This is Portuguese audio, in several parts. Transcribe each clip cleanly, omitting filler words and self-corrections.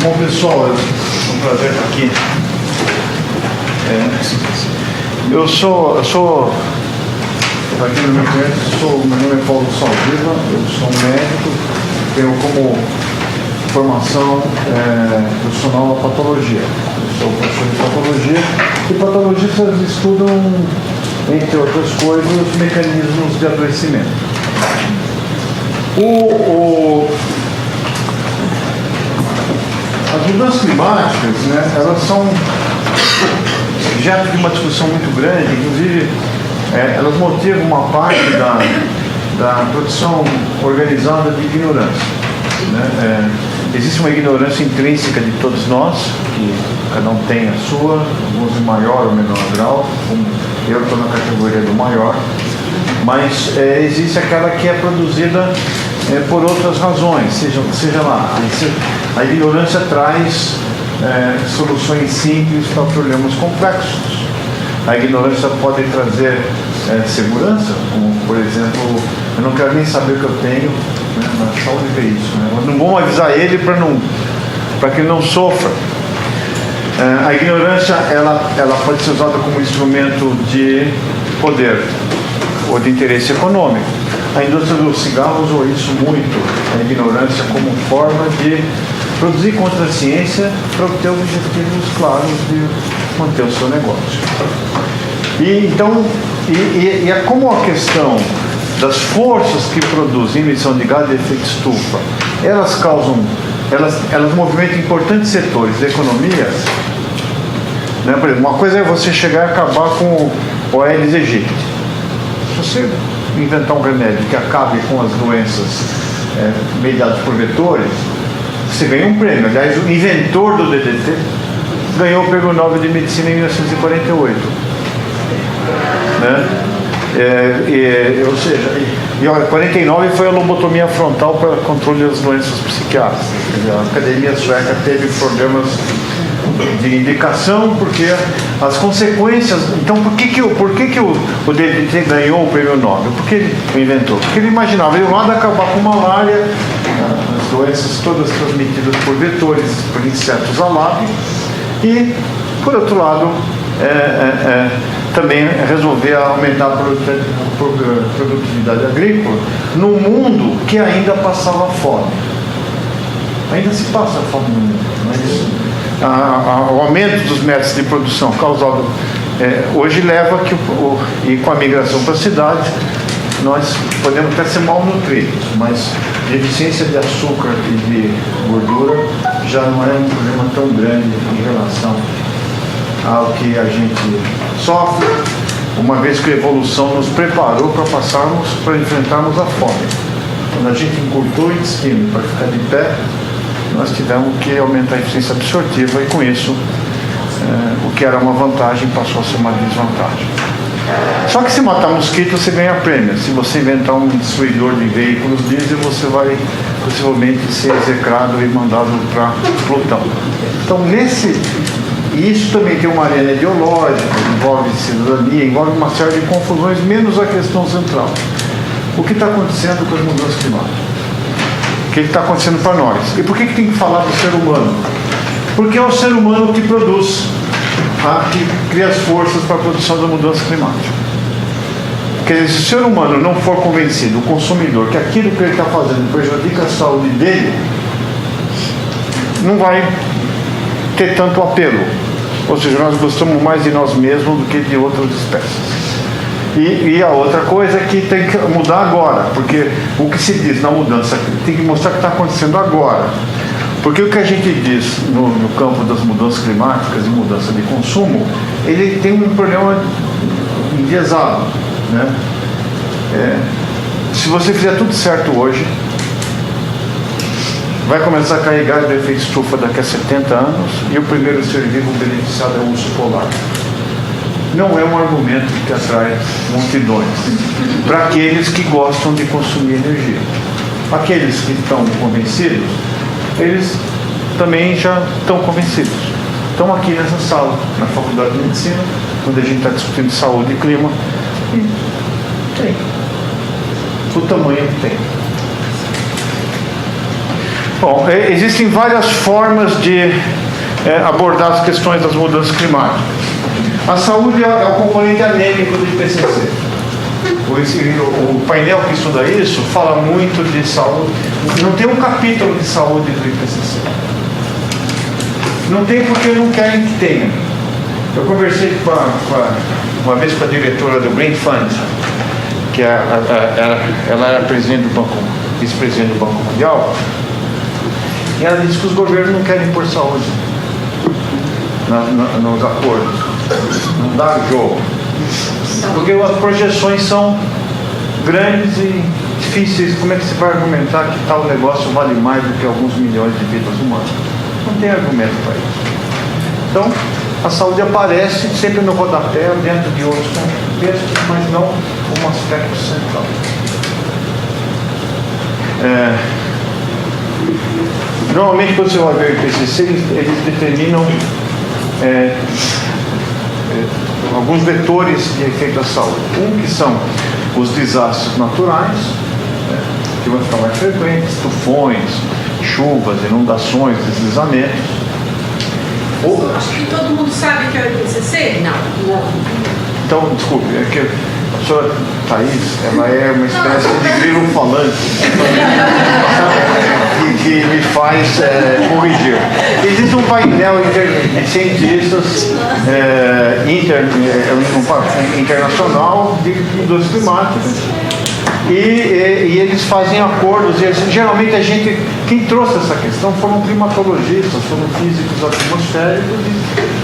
Bom, pessoal, é um prazer estar aqui. Para quem não me conhece, meu nome é Paulo Salviva, eu sou um médico, tenho como formação profissional a patologia. Eu sou professor de patologia e patologistas estudam, entre outras coisas, os mecanismos de adoecimento. As mudanças climáticas, né, elas são objeto de uma discussão muito grande, inclusive elas motivam uma parte da produção organizada de ignorância. Né? Existe uma ignorância intrínseca de todos nós, que cada um tem a sua, alguns em maior ou menor grau, como eu estou na categoria do maior, mas existe aquela que é produzida por outras razões, seja lá, a ignorância traz soluções simples para problemas complexos. A ignorância pode trazer segurança, como por exemplo, eu não quero nem saber o que eu tenho, né, mas só ver isso, né? Não vamos avisar ele para que ele não sofra. A ignorância ela pode ser usada como instrumento de poder ou de interesse econômico. A indústria dos cigarros usou isso muito, a ignorância como forma de produzir contra a ciência para obter objetivos claros de manter o seu negócio. E é como a questão das forças que produzem emissão de gás de efeito estufa, elas movimentam importantes setores da economia. Né? Por exemplo, uma coisa é você chegar e acabar com o Aedes aegypti. Se você inventar um remédio que acabe com as doenças mediadas por vetores, você ganha um prêmio. Aliás, o inventor do DDT ganhou o Prêmio Nobel de Medicina em 1948. Né? Ou seja, em 49 foi a lobotomia frontal para controle das doenças psiquiátricas. A academia sueca teve problemas de indicação, porque as consequências. Então, por que o DDT ganhou o prêmio Nobel? Por que ele inventou? Porque ele imaginava, de um lado, acabar com malária, as doenças todas transmitidas por vetores, por insetos alados, e, por outro lado, também resolver aumentar a produtividade agrícola num mundo que ainda passava fome. Ainda se passa fome no mundo, mas o aumento dos métodos de produção causado hoje leva que e com a migração para a cidade nós podemos até ser malnutridos, mas deficiência de açúcar e de gordura já não é um problema tão grande em relação ao que a gente sofre, uma vez que a evolução nos preparou para enfrentarmos a fome. Quando a gente encurtou o intestino para ficar de pé, nós tivemos que aumentar a eficiência absortiva e com isso o que era uma vantagem passou a ser uma desvantagem. Só que se matar mosquito você ganha prêmio. Se você inventar um destruidor de veículos diesel, você vai possivelmente ser execrado e mandado para Plutão. Então isso também tem uma arena ideológica, envolve cidadania, envolve uma série de confusões, menos a questão central. O que está acontecendo com as mudanças climáticas? O que está acontecendo para nós? E por que tem que falar do ser humano? Porque é o ser humano que produz, que cria as forças para a produção da mudança climática. Quer dizer, se o ser humano não for convencido, o consumidor, que aquilo que ele está fazendo prejudica a saúde dele, não vai ter tanto apelo. Ou seja, nós gostamos mais de nós mesmos do que de outras espécies. E a outra coisa é que tem que mudar agora, porque o que se diz na mudança tem que mostrar que está acontecendo agora. Porque o que a gente diz no campo das mudanças climáticas e mudança de consumo, ele tem um problema enviesado. Né? Se você fizer tudo certo hoje, vai começar a cair gás do efeito estufa daqui a 70 anos e o primeiro ser vivo beneficiado é o urso polar. Não é um argumento que atrai multidões para aqueles que gostam de consumir energia. Aqueles que estão convencidos, eles também já estão convencidos. Estão aqui nessa sala, na Faculdade de Medicina, onde a gente está discutindo saúde e clima, e tem o tamanho que tem. Bom, existem várias formas de abordar as questões das mudanças climáticas. A saúde é o componente anêmico do IPCC. O painel que estuda isso fala muito de saúde. Não tem um capítulo de saúde do IPCC. Não tem porque não querem que tenha. Eu conversei uma vez com a diretora do Green Fund, que ela era presidente do banco, vice-presidente do Banco Mundial, e ela disse que os governos não querem pôr saúde nos acordos. Não dá jogo. Porque as projeções são grandes e difíceis. Como é que você vai argumentar que tal negócio vale mais do que alguns milhões de vidas humanas? Não tem argumento para isso. Então, a saúde aparece sempre no rodapé, dentro de outros contextos, mas não como aspecto central. Normalmente, quando você vai ver o IPCC, eles determinam alguns vetores de efeito à saúde. Que são os desastres naturais, que vão ficar mais frequentes, tufões, chuvas, inundações, deslizamentos. Acho que todo mundo sabe que é o IPCC? Não. Então, desculpe, é que a professora Thaís, ela é uma espécie de grilo falante que me faz corrigir. Existe um painel de cientistas internacional de mudanças climáticas e eles fazem acordos. Geralmente quem trouxe essa questão foram climatologistas, foram físicos atmosféricos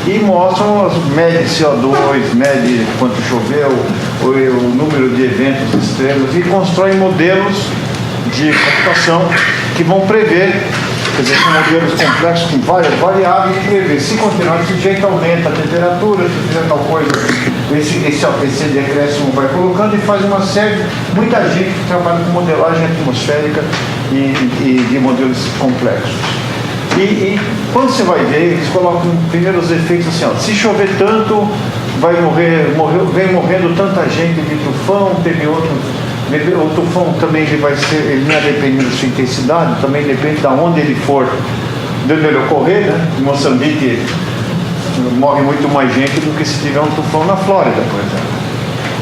e mostram, mede CO2, mede quanto choveu, o número de eventos extremos e constroem modelos de computação que vão prever, quer dizer, são modelos complexos com várias variáveis que prevê se continuar desse jeito, aumenta a temperatura, se fizer tal coisa, esse decréscimo vai colocando e faz uma série, muita gente que trabalha com modelagem atmosférica e de modelos complexos. E quando você vai ver, eles colocam primeiro os efeitos assim, se chover tanto, vem morrendo tanta gente de tufão, teve outro. O tufão também ele não é dependendo da sua intensidade, também depende de onde ele for, de onde ele ocorrer, né? Em Moçambique morre muito mais gente do que se tiver um tufão na Flórida, por exemplo,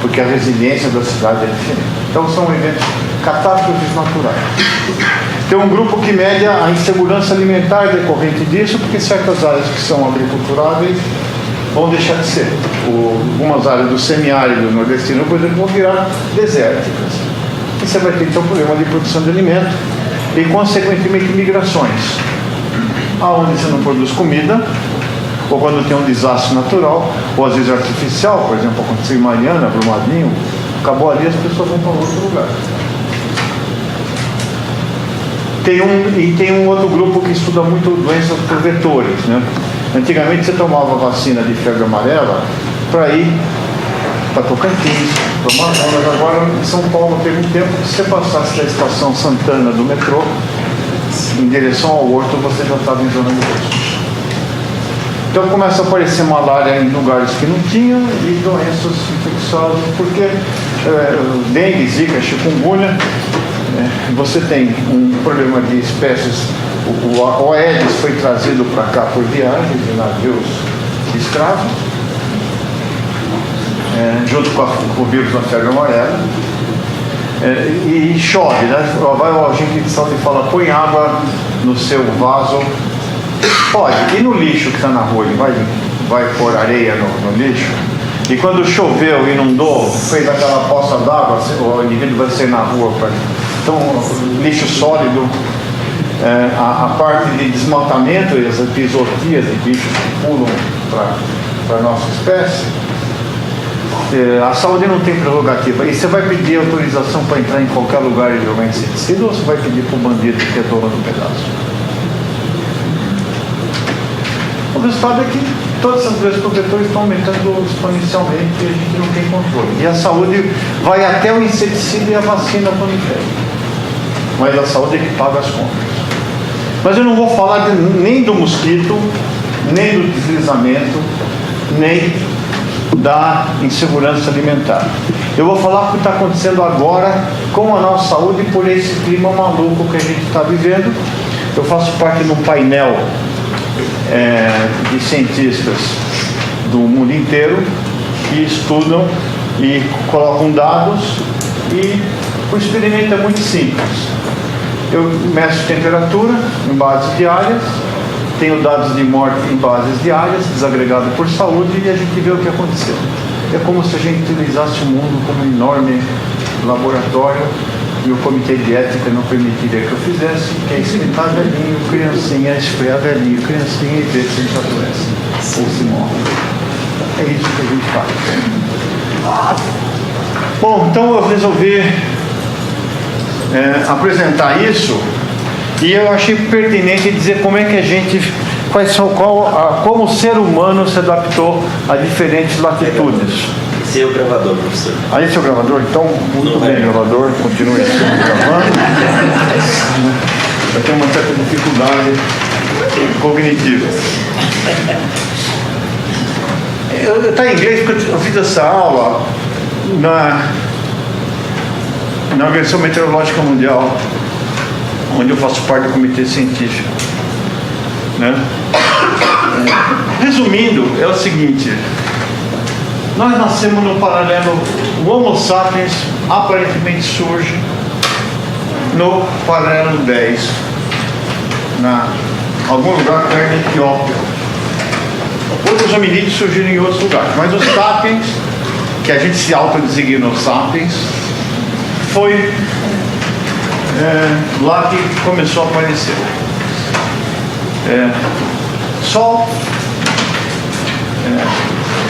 porque a resiliência da cidade é diferente. Então são eventos, catástrofes naturais. Tem um grupo que mede a insegurança alimentar decorrente disso, porque certas áreas que são agriculturáveis vão deixar de ser. Algumas áreas do semiárido nordestino, por exemplo, vão virar desérticas. E você vai ter então problema de produção de alimento e, consequentemente, migrações. Aonde você não produz comida, ou quando tem um desastre natural, ou às vezes artificial, por exemplo, aconteceu em Mariana, Brumadinho, acabou ali, as pessoas vão para outro lugar. Tem um outro grupo que estuda muito doenças por vetores, né? Antigamente você tomava vacina de febre amarela para ir para Tocantins, para Amazonas. Agora em São Paulo teve um tempo que se você passasse da estação Santana do metrô em direção ao Horto, você já estava em zona de risco. Então começa a aparecer malária em lugares que não tinha e doenças infecciosas, porque dengue, zika, chikungunya, você tem um problema de espécies. O Aedes foi trazido para cá por viagem de navios de escravos, junto com o vírus da febre amarela, e chove, né? Vai o agente de saúde e fala, põe água no seu vaso. Pode, e no lixo que está na rua, ele vai pôr areia no lixo, e quando choveu, inundou, fez aquela poça d'água, o indivíduo vai sair na rua. Então, lixo sólido, a parte de desmatamento e as episodias de bichos que pulam para a nossa espécie, a saúde não tem prerrogativa. E você vai pedir autorização para entrar em qualquer lugar e jogar inseticida, ou você vai pedir para o bandido que é dono do pedaço? O resultado é que todas essas doenças por vetores estão aumentando exponencialmente e a gente não tem controle. E a saúde vai até o inseticida e a vacina quando quer. Mas a saúde é que paga as contas. Mas eu não vou falar nem do mosquito, nem do deslizamento, nem da insegurança alimentar. Eu vou falar o que está acontecendo agora com a nossa saúde por esse clima maluco que a gente está vivendo. Eu faço parte de um painel de cientistas do mundo inteiro que estudam e colocam dados, e o experimento é muito simples. Eu meço temperatura em bases diárias, tenho dados de morte em bases diárias, desagregado por saúde, e a gente vê o que aconteceu. É como se a gente utilizasse o mundo como um enorme laboratório, e o comitê de ética não permitiria que eu fizesse, que é esquentar velhinho, criancinha, esfriar velhinho, criancinha, e ver se a gente adoece ou se morre. É isso que a gente faz. Bom, então eu resolvi apresentar isso, e eu achei pertinente dizer como é que a gente, como o ser humano se adaptou a diferentes latitudes. Esse é o gravador, professor. Ah, esse é o gravador? Então, muito bem, gravador, continue gravando. Eu tenho uma certa dificuldade cognitiva. Está em inglês porque eu fiz essa aula na Organização Meteorológica Mundial, onde eu faço parte do comitê científico, né? Resumindo, é o seguinte: nós nascemos no paralelo, o Homo sapiens aparentemente surge no paralelo 10, algum lugar perto da Etiópia. Outros hominídeos surgiram em outros lugares, mas os sapiens, que a gente se autodesignou sapiens, foi lá que começou a aparecer. Sol,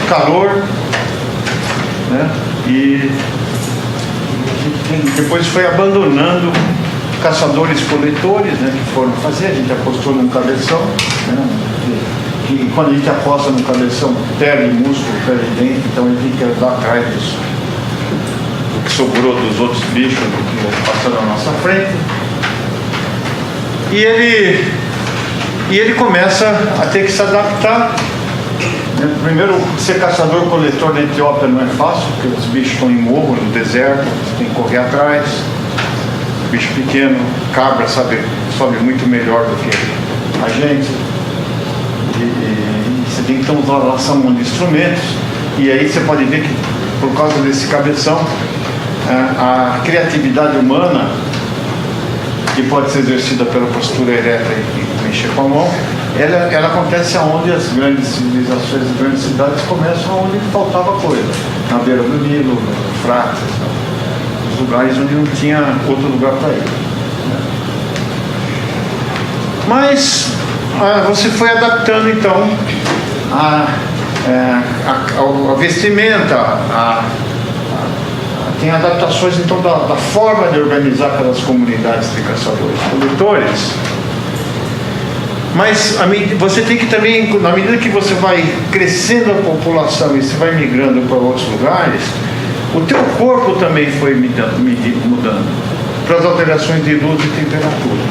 calor, né? E depois foi abandonando caçadores-coletores, né, que foram fazer. A gente apostou num cabeção, né, que quando a gente aposta num cabeção, perde músculo, perde dente, então a gente tem que andar atrás do que sobrou dos outros bichos que passaram na nossa frente. E ele começa a ter que se adaptar. Primeiro, ser caçador-coletor na Etiópia não é fácil, porque os bichos estão em morro, no deserto, você tem que correr atrás. Bicho pequeno, cabra sobe muito melhor do que a gente. E você tem que ter uma relação de instrumentos. E aí você pode ver que, por causa desse cabeção, a criatividade humana, que pode ser exercida pela postura ereta e mexer com a mão, ela acontece onde as grandes civilizações, as grandes cidades começam onde faltava coisa, na beira do Nilo, no Eufrates, os lugares onde não tinha outro lugar para ir. Mas você foi adaptando então a vestimenta, tem adaptações então da forma de organizar aquelas comunidades de caçadores-coletores. Mas você tem que também, na medida que você vai crescendo a população e você vai migrando para outros lugares, o teu corpo também foi mudando para as alterações de luz e temperatura.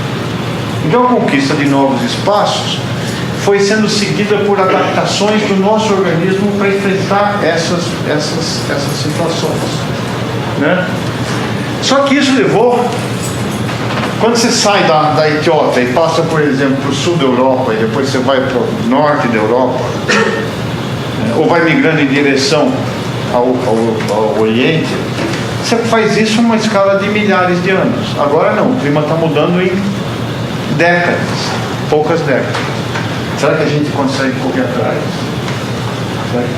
Então a conquista de novos espaços foi sendo seguida por adaptações do nosso organismo para enfrentar essas situações, né? Só que isso levou, quando você sai da Etiópia e passa, por exemplo, para o sul da Europa, e depois você vai para o norte da Europa, ou vai migrando em direção ao Oriente, você faz isso numa escala de milhares de anos. Agora não, o clima está mudando em décadas, poucas décadas. Será que a gente consegue correr atrás?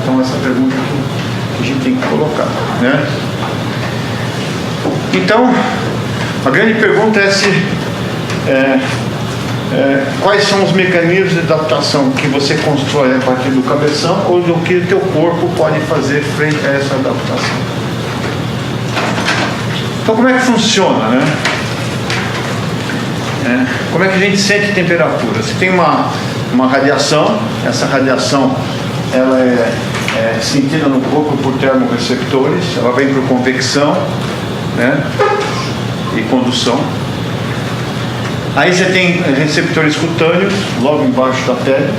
Então essa pergunta que a gente tem que colocar, né? Então, a grande pergunta é quais são os mecanismos de adaptação que você constrói a partir do cabeção, ou do que o teu corpo pode fazer frente a essa adaptação. Então, como é que funciona, né? Como é que a gente sente temperatura? Você tem uma radiação, essa radiação ela é sentida no corpo por termorreceptores, ela vem por convecção, né, e condução. Aí você tem receptores cutâneos logo embaixo da pele.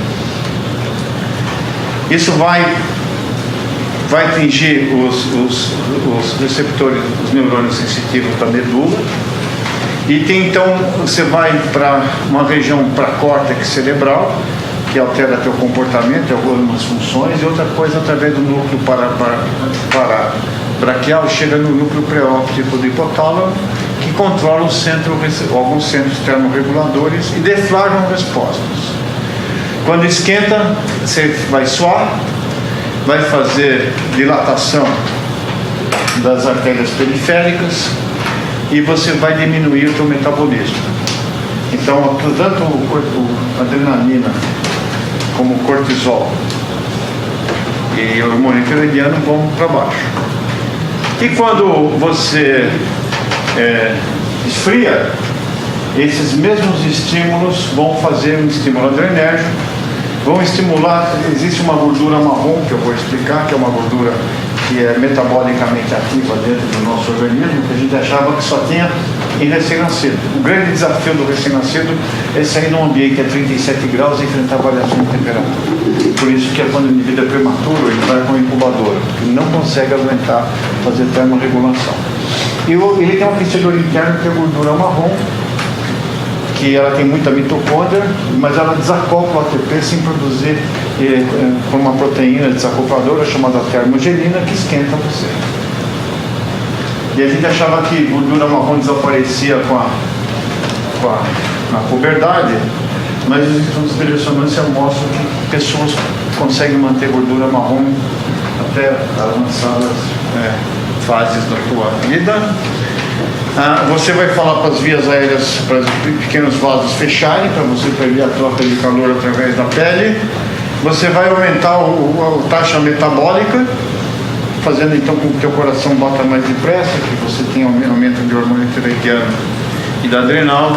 Isso vai atingir os receptores, os neurônios sensitivos da medula, E tem, então, você vai para uma região para córtex cerebral, que altera teu comportamento, algumas funções, e outra coisa através do núcleo parabraquial, chega no núcleo pré-óptico do hipotálamo, que controla alguns centros termorreguladores e deflagram respostas. Quando esquenta, você vai suar, vai fazer dilatação das artérias periféricas e você vai diminuir o seu metabolismo. Então, tanto a adrenalina como o cortisol e o hormônio tiroidiano vão para baixo. E quando você esfria, esses mesmos estímulos vão fazer um estímulo adrenérgico, vão estimular. Existe uma gordura marrom que eu vou explicar, que é uma gordura que é metabolicamente ativa dentro do nosso organismo, que a gente achava que só tinha em recém-nascido. O grande desafio do recém-nascido é sair num ambiente a 37 graus e enfrentar variações de temperatura. Por isso que quando o indivíduo é prematuro, ele vai com incubadora, ele não consegue aguentar fazer termorregulação. E ele tem um aquecedor interno que é a gordura marrom, que ela tem muita mitocôndria, mas ela desacopla o ATP sem produzir com uma proteína desacopladora chamada termogelina, que esquenta você. E a gente achava que gordura marrom desaparecia na puberdade, mas os estudos de ressonância mostram que pessoas conseguem manter gordura marrom até avançadas fases da tua vida. Você vai falar para as vias aéreas, para os pequenos vasos fecharem, para você perder a troca de calor através da pele. Você vai aumentar a taxa metabólica, fazendo então com que o teu coração bata mais depressa, que você tenha aumento de hormônio tiroidiano e da adrenal,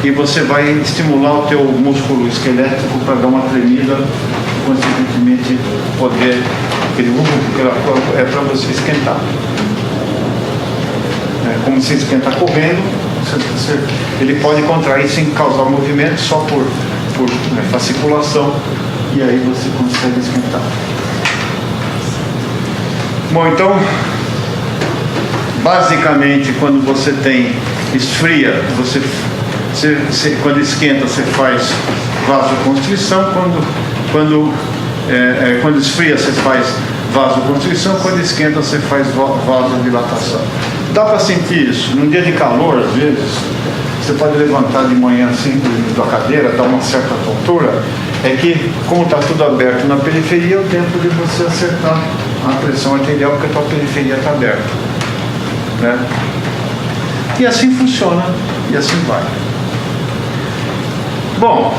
e você vai estimular o teu músculo esquelético para dar uma tremida e consequentemente poder, é para você esquentar. Como se esquenta correndo, ele pode contrair sem causar movimento, só por fasciculação, e aí você consegue esquentar. Bom, então, basicamente, quando você esfria, quando esquenta, você faz vasoconstrição, quando esfria, você faz vasoconstrição, quando esquenta, você faz vasodilatação. Dá para sentir isso. Num dia de calor, às vezes, você pode levantar de manhã assim da cadeira, dar uma certa tontura. É que, como está tudo aberto na periferia, é o tempo de você acertar a pressão arterial, porque a tua periferia está aberta. Né? E assim funciona, e assim vai. Bom,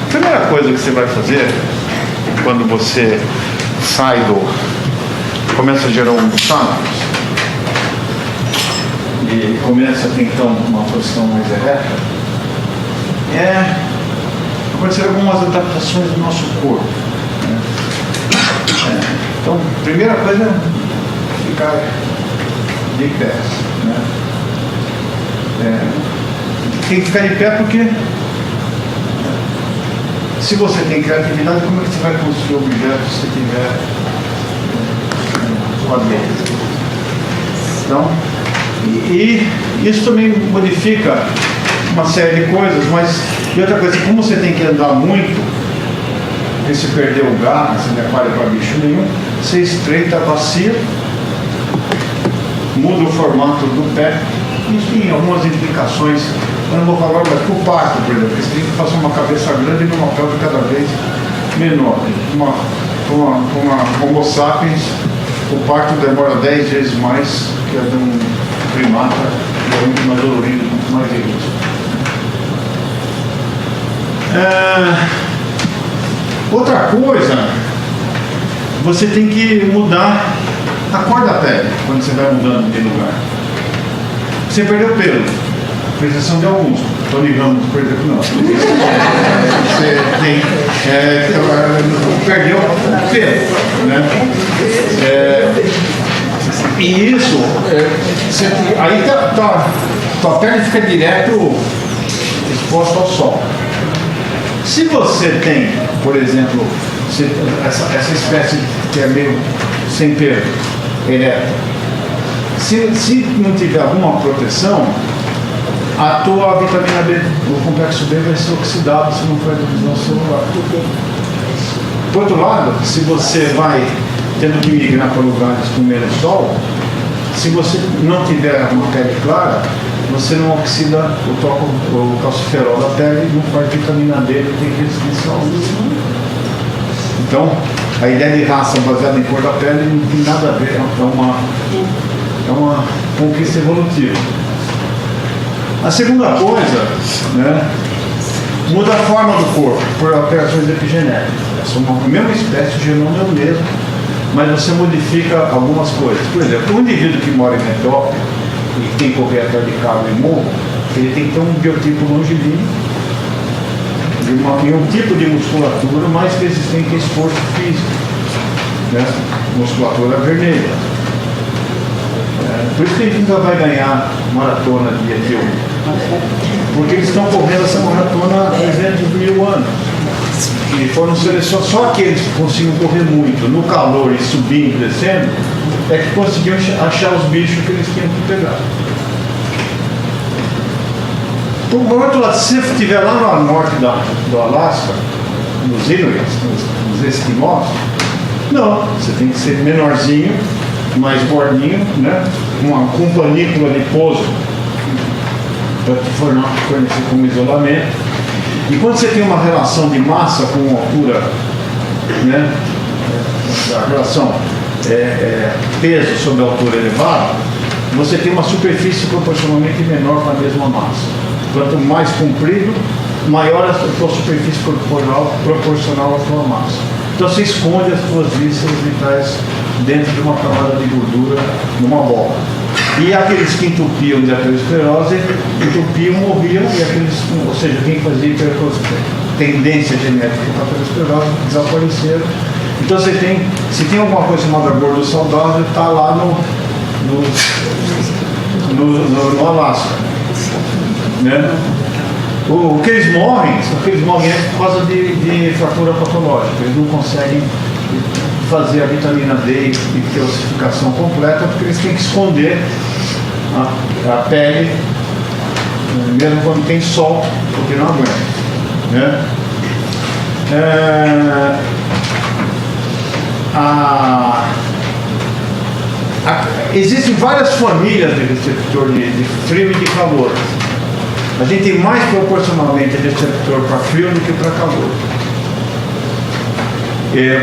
a primeira coisa que você vai fazer quando você começa a gerar um santos e começa a ter então uma posição mais ereta, acontecer algumas adaptações do nosso corpo. Né? Então, a primeira coisa é ficar de pé. Né? Tem que ficar de pé porque se você tem criatividade, como é que você vai construir objetos se tiver lá dentro? Então, e isso também modifica uma série de coisas, mas e outra coisa, como você tem que andar muito, porque se perder o garro, você não é palha para bicho nenhum, você estreita a bacia, muda o formato do pé. Isso tem algumas implicações. Eu não vou falar, mas para o parto, por exemplo, você tem que fazer uma cabeça grande numa pelve cada vez menor. Uma Homo sapiens, o parto demora 10 vezes mais que a de um primata, que é muito mais dolorido, muito mais rígido. Outra coisa, você tem que mudar a cor da pele quando você vai mudando de lugar. Você perdeu pelo, com exceção de alguns. Tony Ramos, por exemplo, não. Você perdeu pelo, né? E isso, aí tua pele fica direto exposta ao sol. Se você tem, por exemplo, essa espécie que é meio sem pelo, ereta. Se não tiver alguma proteção, a tua vitamina B, o complexo B vai ser oxidado se não for a divisão celular. Por outro lado, se você vai tendo que migrar para lugares com menos sol, se você não tiver uma pele clara, você não oxida o calciferol da pele, não faz vitamina D, não tem resistência ao uso. Então, a ideia de raça baseada em cor da pele não tem nada a ver, é uma conquista evolutiva. A segunda coisa, né, muda a forma do corpo por alterações epigenéticas. São a mesma espécie, o genoma é o mesmo, mas você modifica algumas coisas. Por exemplo, um indivíduo que mora em metrópole e tem cobertura de cabo e morro, ele tem que ter um biotipo longilíneo e um tipo de musculatura mais resistente a esforço físico, né? Musculatura vermelha. Por isso que a gente ainda vai ganhar maratona de Etiópia, porque eles estão correndo essa maratona há 300 mil anos. E foram selecionados, só aqueles que conseguiam correr muito no calor e subindo e descendo, é que conseguiam achar os bichos que eles tinham que pegar. Por outro lado, se você estiver lá no norte do Alasca, nos Inuits, nos Esquimós, não, você tem que ser menorzinho, mais gordinho, né? Com panícula de pouso para te fornecer como isolamento. E quando você tem uma relação de massa com altura, né? A relação peso sobre altura elevada, você tem uma superfície proporcionalmente menor com a mesma massa. Quanto mais comprido, maior a sua superfície corporal proporcional à sua massa. Então você esconde as suas vísceras vitais dentro de uma camada de gordura, numa bola. E aqueles que entupiam de aterosclerose, entupiam, morriam, e aqueles, ou seja, quem fazia tendência genética para aterosclerose, desapareceram. Então se tem alguma coisa chamada gordo saudável, está lá no Alasca. Né? O que eles morrem é por causa de fratura patológica. Eles não conseguem fazer a vitamina D e ter ossificação completa, porque eles têm que esconder a pele, mesmo quando tem sol, porque não aguenta. Né? Existem várias famílias de receptor de frio e de calor. A gente tem mais proporcionalmente receptor para frio do que para calor.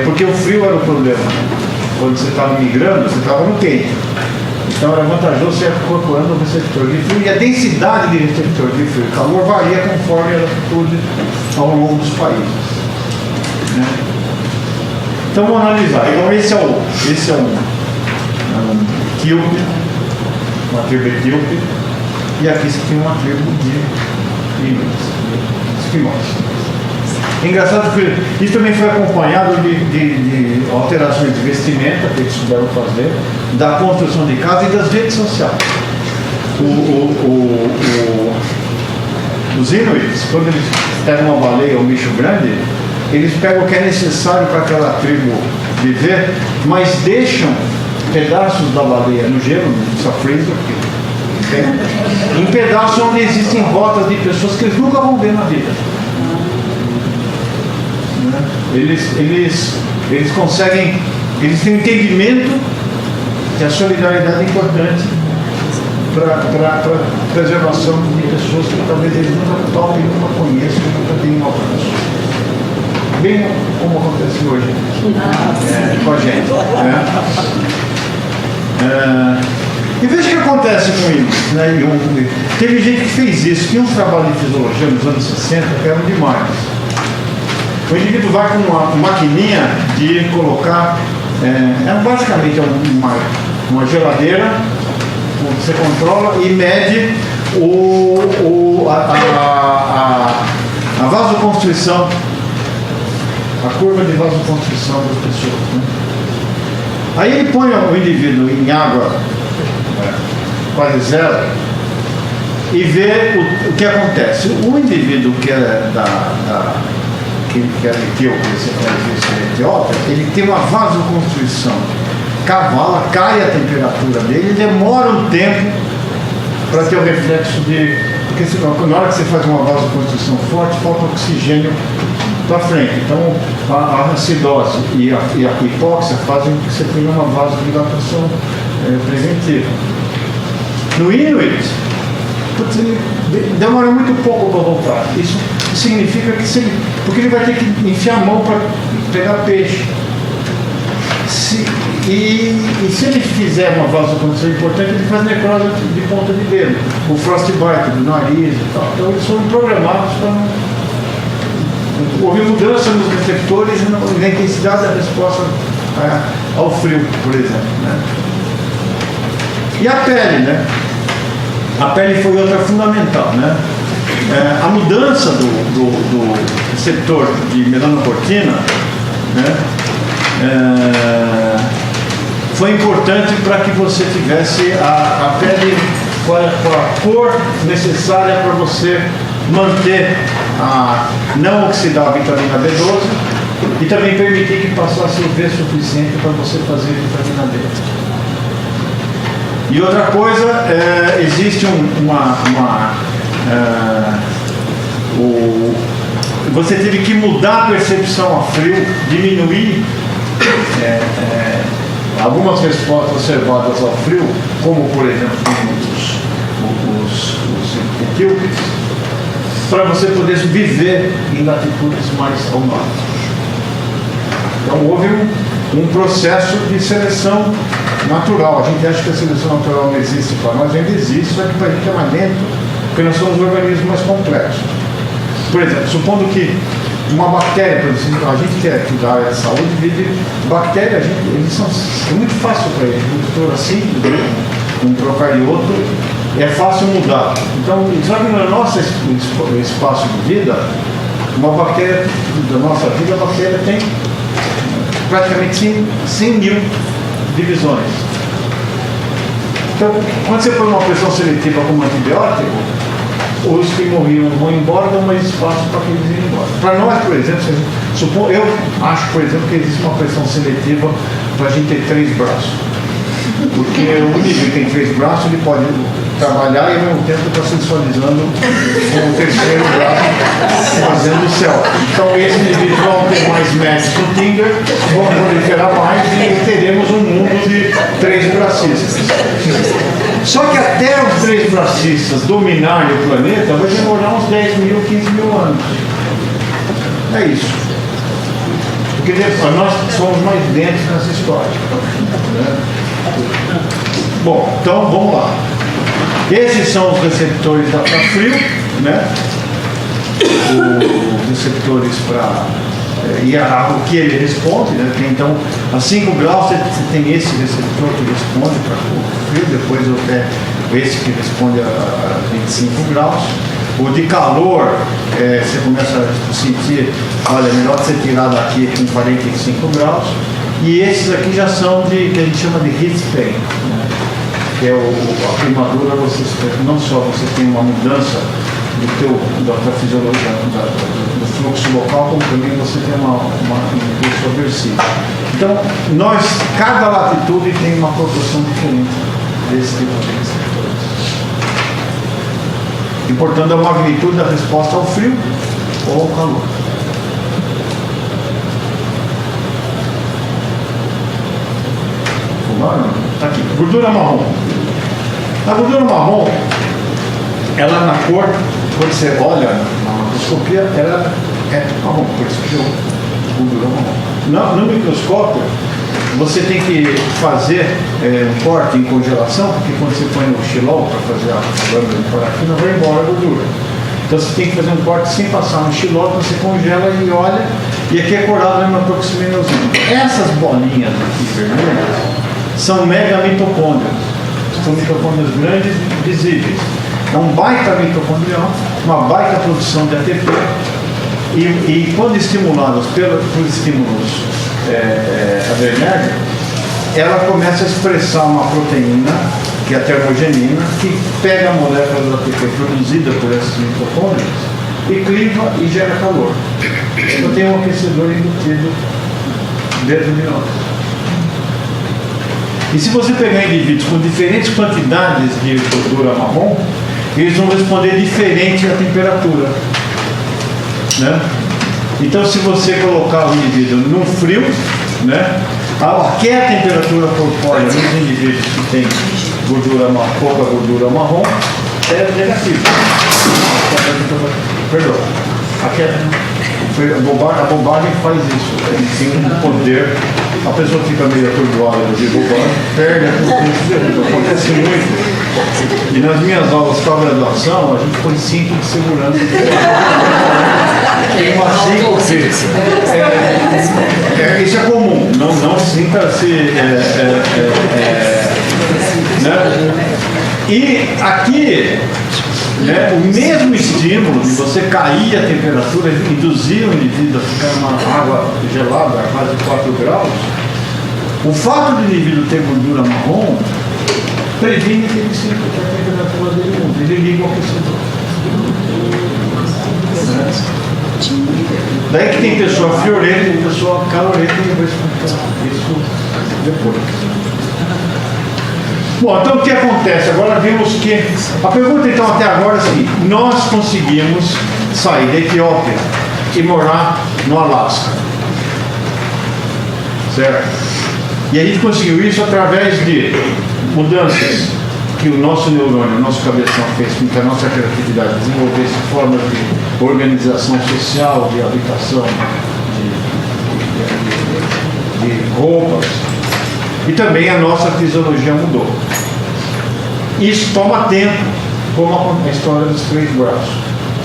Porque o frio era o problema. Quando você estava migrando, você estava no quente. Então era vantajoso você incorporando o receptor de frio. E a densidade de receptor de frio e calor varia conforme a latitude ao longo dos países. Né? Então vamos analisar. Então esse é um etíope, uma tribo etíope. E aqui você tem uma tribo de esquimós. Engraçado que isso também foi acompanhado de alterações de vestimenta que eles souberam fazer, da construção de casa e das redes sociais. Os Inuits, quando eles pegam uma baleia ou um bicho grande, eles pegam o que é necessário para aquela tribo viver, mas deixam pedaços da baleia no gelo, no safriso, em pedaços onde existem rotas de pessoas que eles nunca vão ver na vida. Eles conseguem, eles têm entendimento que a solidariedade é importante para a preservação de pessoas que talvez eles nunca topem, nunca conheçam, nunca tenham uma pessoa. Bem como acontece hoje com a gente. E veja o que acontece com eles. Né? Teve gente que fez isso, tinha uns trabalhos de fisiologia nos anos 60 que eram demais. O indivíduo vai com uma maquininha de colocar, basicamente uma geladeira, você controla e mede a vasoconstrição, a curva de vasoconstrição das pessoas. Né? Aí ele põe o indivíduo em água quase zero e vê o que acontece. O indivíduo que é que é etíope, ele tem uma vasoconstrição cavala, cai a temperatura dele, demora um tempo para ter o reflexo de... Porque na hora que você faz uma vasoconstrição forte, falta oxigênio para frente. Então, a acidose e a hipóxia fazem com que você tenha uma vasodilatação preventiva. No Inuit, demora muito pouco para voltar. Isso significa que porque ele vai ter que enfiar a mão para pegar peixe. E se ele fizer uma vasoconstrição importante, ele faz necrose de ponta de dedo, o frostbite do nariz e tal. Então eles foram programados para não... Houve mudança nos receptores e na intensidade da resposta ao frio, por exemplo. Né? E a pele, né? A pele foi outra fundamental, né? A mudança do receptor de melanocortina, né? Foi importante para que você tivesse a pele com a cor necessária para você manter não oxidar a vitamina B12 e também permitir que passasse o V suficiente para você fazer vitamina D. E outra coisa, existe você teve que mudar a percepção a frio, diminuir algumas respostas observadas ao frio, como por exemplo os etíopes, para você poder viver em latitudes mais ao norte. Então houve um processo de seleção natural. A gente acha que a seleção natural não existe para nós, ainda existe, só que para a gente é mais lento, porque nós somos organismos mais complexos. Por exemplo, supondo que uma bactéria, a gente que é da área de saúde, vive bactérias, é muito fácil para eles, uma estrutura simples, um procarioto, é fácil mudar. Então, só que no nosso espaço de vida, uma bactéria da nossa vida, a bactéria tem praticamente 100 mil divisões. Então, quando você põe uma pressão seletiva como antibiótico, os que morriam vão embora, dão mais espaço para que eles irem embora. Para nós, por exemplo, eu acho, por exemplo, que existe uma pressão seletiva para a gente ter 3 braços. Porque o indivíduo que tem 3 braços, ele pode trabalhar e ao mesmo tempo está se visualizando com o terceiro braço fazendo o céu. Então esse indivíduo vão ter mais matches no Tinder, vão proliferar mais e teremos um mundo de 3 bracistas. Só que até os 3 bracistas dominarem o planeta vai demorar uns 10 mil, 15 mil anos. É isso. Porque nós somos mais densos nessa história. Né? Bom, então vamos lá. Esses são os receptores para frio, né? Os receptores para... e o que ele responde, né? Então, a 5 graus você tem esse receptor que responde para o frio, depois esse que responde a 25 graus. O de calor, você começa a sentir, olha, melhor você tirar daqui com 45 graus. E esses aqui já são que a gente chama de heat pain, né? Que é a queimadura, não só você tem uma mudança da fisiologia, do fluxo local, como também você tem um impulso aversivo. Então, cada latitude tem uma proporção diferente desse tipo de receptores. E, portanto, a magnitude da resposta ao frio ou ao calor. Tá aqui, gordura marrom. A gordura marrom, ela na cor, quando você olha na macroscopia, ela é marrom, por isso que eu gordura marrom. No microscópio, você tem que fazer um corte em congelação, porque quando você põe no xilol para fazer a lâmina de parafina, vai embora a gordura. Então você tem que fazer um corte sem passar no xilol, você congela e olha, e aqui é corado na hematoximenosina. Essas bolinhas aqui vermelhas são megamitocôndrias. São mitocôndrias grandes e visíveis. É um baita mitocondrial, uma baita produção de ATP. E quando estimuladas por estímulos adrenérgicos, ela começa a expressar uma proteína, que é a termogenina, que pega a molécula do ATP produzida por esses mitocôndrias e cliva e gera calor. Então tem um aquecedor embutido dentro de nós. E se você pegar indivíduos com diferentes quantidades de gordura marrom, eles vão responder diferente à temperatura, né? Então, se você colocar o indivíduo no frio, né, aqui é a temperatura corpórea dos indivíduos que têm pouca gordura marrom é negativa. Perdão. Aqui a bobagem faz isso. Ele tem um poder. A pessoa fica meio atordoada de bobagem, perde a consciência. Acontece muito. E nas minhas aulas para graduação, a gente põe cinto de segurança. Tem uma cinto. Isso é comum. Não sinta-se. Né? E aqui, né, o mesmo estímulo de você cair a temperatura, induzir o indivíduo a ficar numa água gelada a quase 4 graus, o fato do indivíduo ter gordura marrom previne que ele sinta que a temperatura dele muda. Ele liga o aquecedor. Daí que tem pessoa friorenta e pessoa calorenta, e eu vou explicar isso depois. Bom, então o que acontece? Agora vimos que... A pergunta então até agora é assim: nós conseguimos sair da Etiópia e morar no Alasca. Certo? E a gente conseguiu isso através de mudanças que o nosso neurônio, o nosso cabeção fez com que a nossa criatividade desenvolvesse formas de organização social, de habitação, de roupas. E também a nossa fisiologia mudou. Isso toma tempo, como a história dos 3 braços.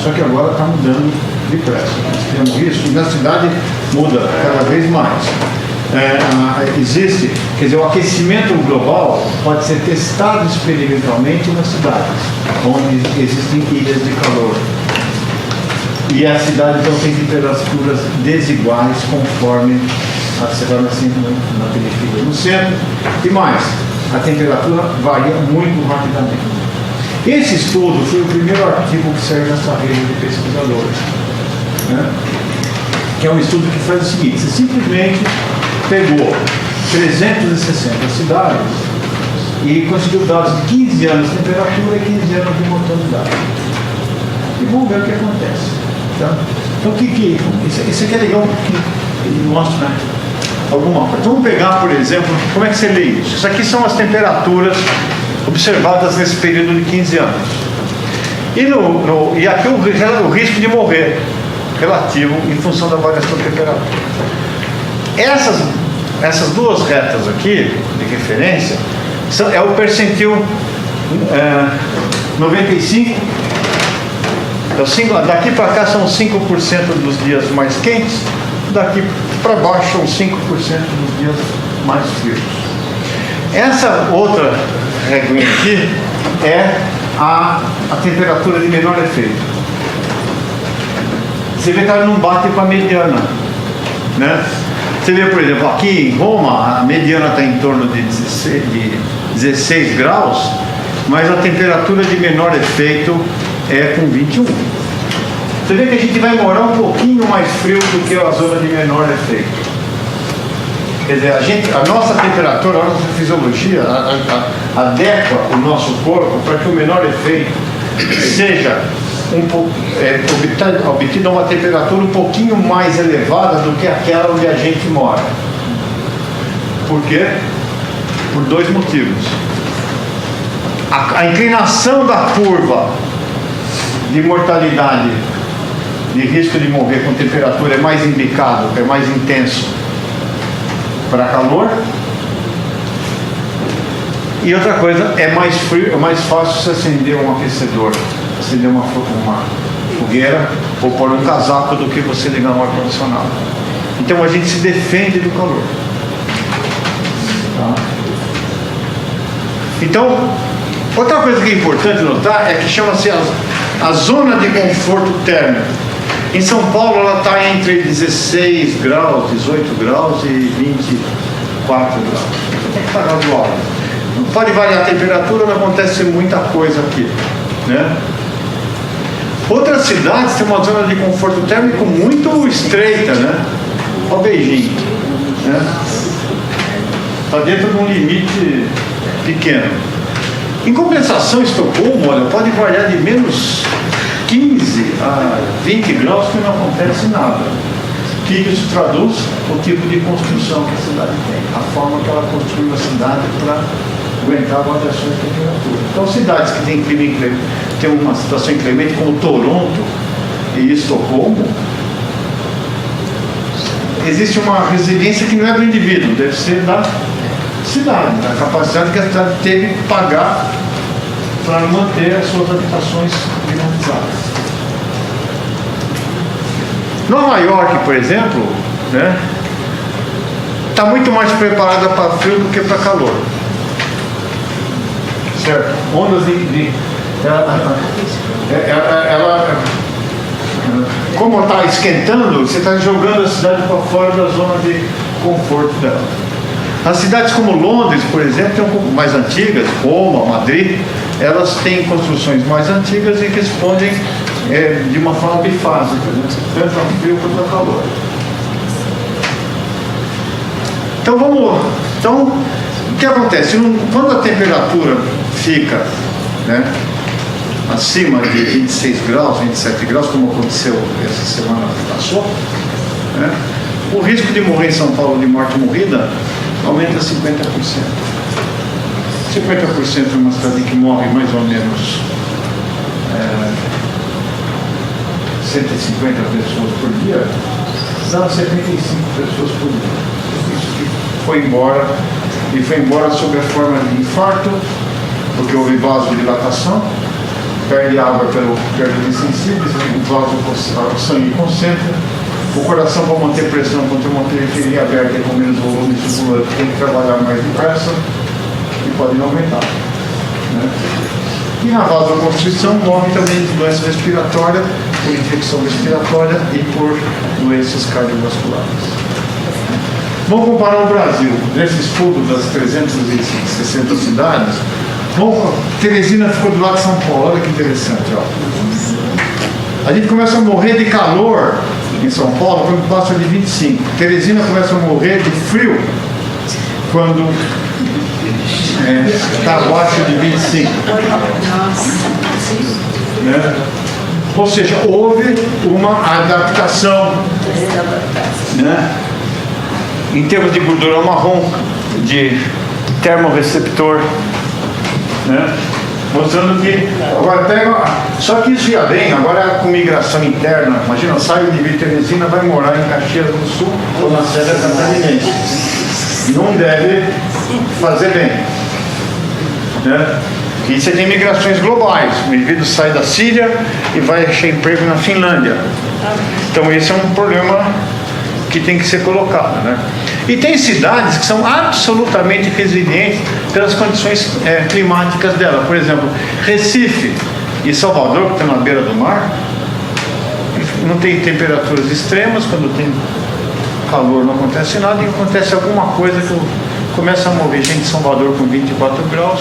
Só que agora está mudando depressa. Nós temos isso, e na cidade muda cada vez mais. Existe, quer dizer, o aquecimento global pode ser testado experimentalmente nas cidades, onde existem ilhas de calor. E a cidade então tem temperaturas desiguais conforme você vai assim na periferia, no centro, e mais, a temperatura varia muito rapidamente. Esse estudo foi o primeiro artigo que saiu nessa rede de pesquisadores, né? Que é um estudo que faz o seguinte: você simplesmente pegou 360 cidades e conseguiu dados de 15 anos de temperatura e 15 anos de mortalidade. E vamos ver o que acontece. Tá? Então, isso aqui é legal porque ele mostra, né, alguma coisa. Vamos pegar, por exemplo, como é que você lê isso? Isso aqui são as temperaturas observadas nesse período de 15 anos. E aqui o risco de morrer relativo em função da variação de temperatura. Essas duas retas aqui, de referência, é o percentil 95. Então, daqui para cá são 5% dos dias mais quentes, daqui para baixo são 5% dos dias mais frios. Essa outra regrinha aqui é a temperatura de menor efeito. Você vê que ela não bate com a mediana, né? Você vê, por exemplo, aqui em Roma, a mediana está em torno de 16 graus, mas a temperatura de menor efeito é com 21. Você vê que a gente vai morar um pouquinho mais frio do que a zona de menor efeito. Quer dizer, a nossa temperatura, a nossa fisiologia adequa o nosso corpo para que o menor efeito seja obtida a uma temperatura um pouquinho mais elevada do que aquela onde a gente mora. Por quê? Por 2 motivos. A inclinação da curva de mortalidade, de risco de morrer com temperatura, é mais indicado, é mais intenso para calor. E outra coisa, é mais frio, é mais fácil você acender um aquecedor, acender uma fogueira ou pôr um casaco do que você ligar um ar-condicionado. Então a gente se defende do calor. Tá? Então, outra coisa que é importante notar é que chama-se a zona de conforto térmico. Em São Paulo ela está entre 16 graus, 18 graus e 24 graus. Tem que estar razoável. Pode variar a temperatura, não acontece muita coisa aqui, né? Outras cidades têm uma zona de conforto térmico muito estreita, né? Olha o beijinho, né? Está dentro de um limite pequeno. Em compensação, Estocolmo, olha, pode variar de menos 15 a 20 graus que não acontece nada. O que isso traduz? O tipo de construção que a cidade tem, a forma que ela construiu a cidade para aguentar variações de temperatura. Então, cidades que têm clima inclemente, tem uma situação inclemente, como Toronto e Estocolmo, existe uma resiliência que não é do indivíduo, deve ser da cidade, da capacidade que a cidade teve que pagar para manter as suas habitações climatizadas. Nova York, por exemplo, né, está muito mais preparada para frio do que para calor. Certo? Ondas como está esquentando, você está jogando a cidade para fora da zona de conforto dela. As cidades como Londres, por exemplo, são um pouco mais antigas, Roma, Madrid, elas têm construções mais antigas e respondem de uma forma bifásica, né? Tanto ao frio quanto ao calor. Então, o que acontece? Quando a temperatura fica, né, acima de 26 graus, 27 graus, como aconteceu essa semana que passou, né, o risco de morrer em São Paulo de morte morrida aumenta 50%. 50% é uma cidade que morre mais ou menos 150 pessoas por dia, dá 75 pessoas por dia. Isso que foi embora, e foi embora sob a forma de infarto, porque houve vasodilatação, perde água pelo perde sensíveis, o sangue concentra, o coração, para manter pressão, quando tem uma periferia aberta e com menos volume circulante, tem que trabalhar mais depressa e pode não aumentar. Né? E na vasoconstrição morre também de doença respiratória, por infecção respiratória e por doenças cardiovasculares. Vamos comparar o Brasil. Nesse estudo das 360 cidades, Teresina ficou do lado de São Paulo, olha que interessante. Ó. A gente começa a morrer de calor em São Paulo quando passa de 25. Teresina começa a morrer de frio quando está abaixo de 25. Né? Ou seja, houve uma adaptação, né, em termos de gordura marrom, de termorreceptor, né, mostrando que agora pega. Só que isso já vem, agora com migração interna. Imagina, sai de Teresina, vai morar em Caxias do Sul ou na Serra Catarinense. Não deve fazer bem. Né? E você tem migrações globais. O indivíduo sai da Síria e vai achar emprego na Finlândia. Então esse é um problema que tem que ser colocado. Né? E tem cidades que são absolutamente resilientes pelas condições climáticas dela. Por exemplo, Recife e Salvador, que estão na beira do mar, não tem temperaturas extremas. Quando tem calor não acontece nada, e acontece alguma coisa que começa a morrer gente em Salvador com 24 graus,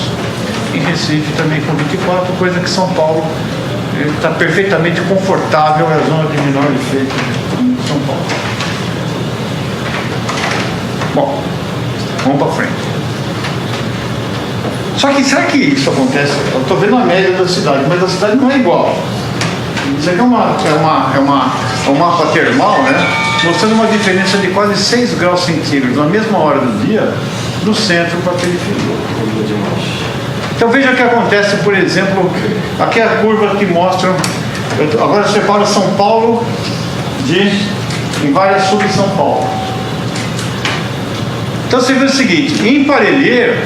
em Recife também com 24, coisa que São Paulo está perfeitamente confortável, é a zona de menor efeito em São Paulo. Bom, vamos para frente. Só que será que isso acontece? Eu estou vendo a média da cidade, mas a cidade não é igual. Isso aqui é um mapa termal, né? Mostrando uma diferença de quase 6 graus centígrados na mesma hora do dia, do centro para a periferia. Então veja o que acontece, por exemplo, aqui é a curva que mostra. Agora eu separo São Paulo em várias sub-São Paulo. Então você vê o seguinte, em Parelheiros,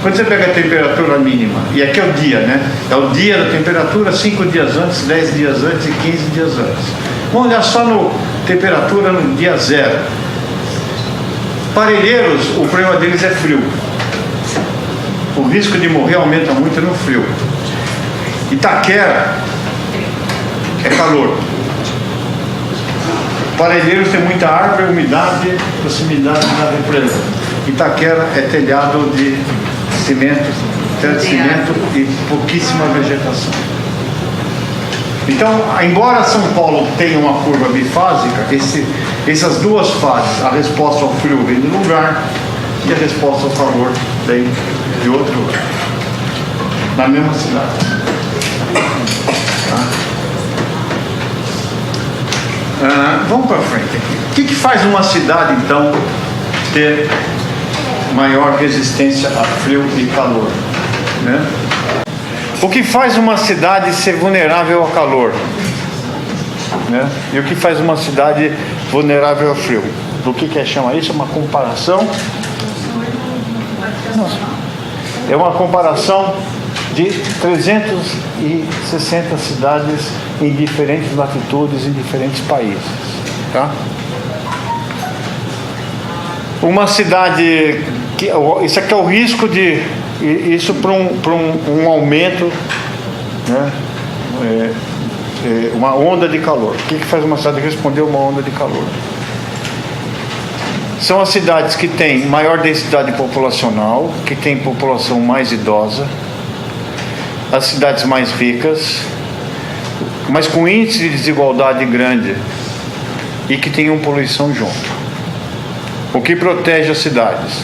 quando você pega a temperatura mínima, e aqui é o dia, né? É o dia da temperatura, 5 dias antes, 10 dias antes e 15 dias antes. Vamos olhar só no temperatura no dia zero. Parelheiros, o problema deles é frio. O risco de morrer aumenta muito no frio. Itaquera é calor. Parelheiros tem muita árvore, umidade, proximidade da represa. Itaquera é telhado de cimento, telhado de cimento e pouquíssima vegetação. Então, embora São Paulo tenha uma curva bifásica, essas duas fases, a resposta ao frio vem de um lugar e a resposta ao calor vem de outro lugar, na mesma cidade. Vamos para frente aqui. O que faz uma cidade, então, ter maior resistência a frio e calor, né? O que faz uma cidade ser vulnerável ao calor, né? E o que faz uma cidade vulnerável ao frio? O que chama isso? Uma comparação? É uma comparação de 360 cidades em diferentes latitudes, em diferentes países, tá? Uma cidade que isso aqui é o risco de isso para um aumento, né? Uma onda de calor. O que faz uma cidade responder a uma onda de calor? São as cidades que têm maior densidade populacional, que têm população mais idosa, as cidades mais ricas, mas com índice de desigualdade grande e que tenham poluição junto. O que protege as cidades?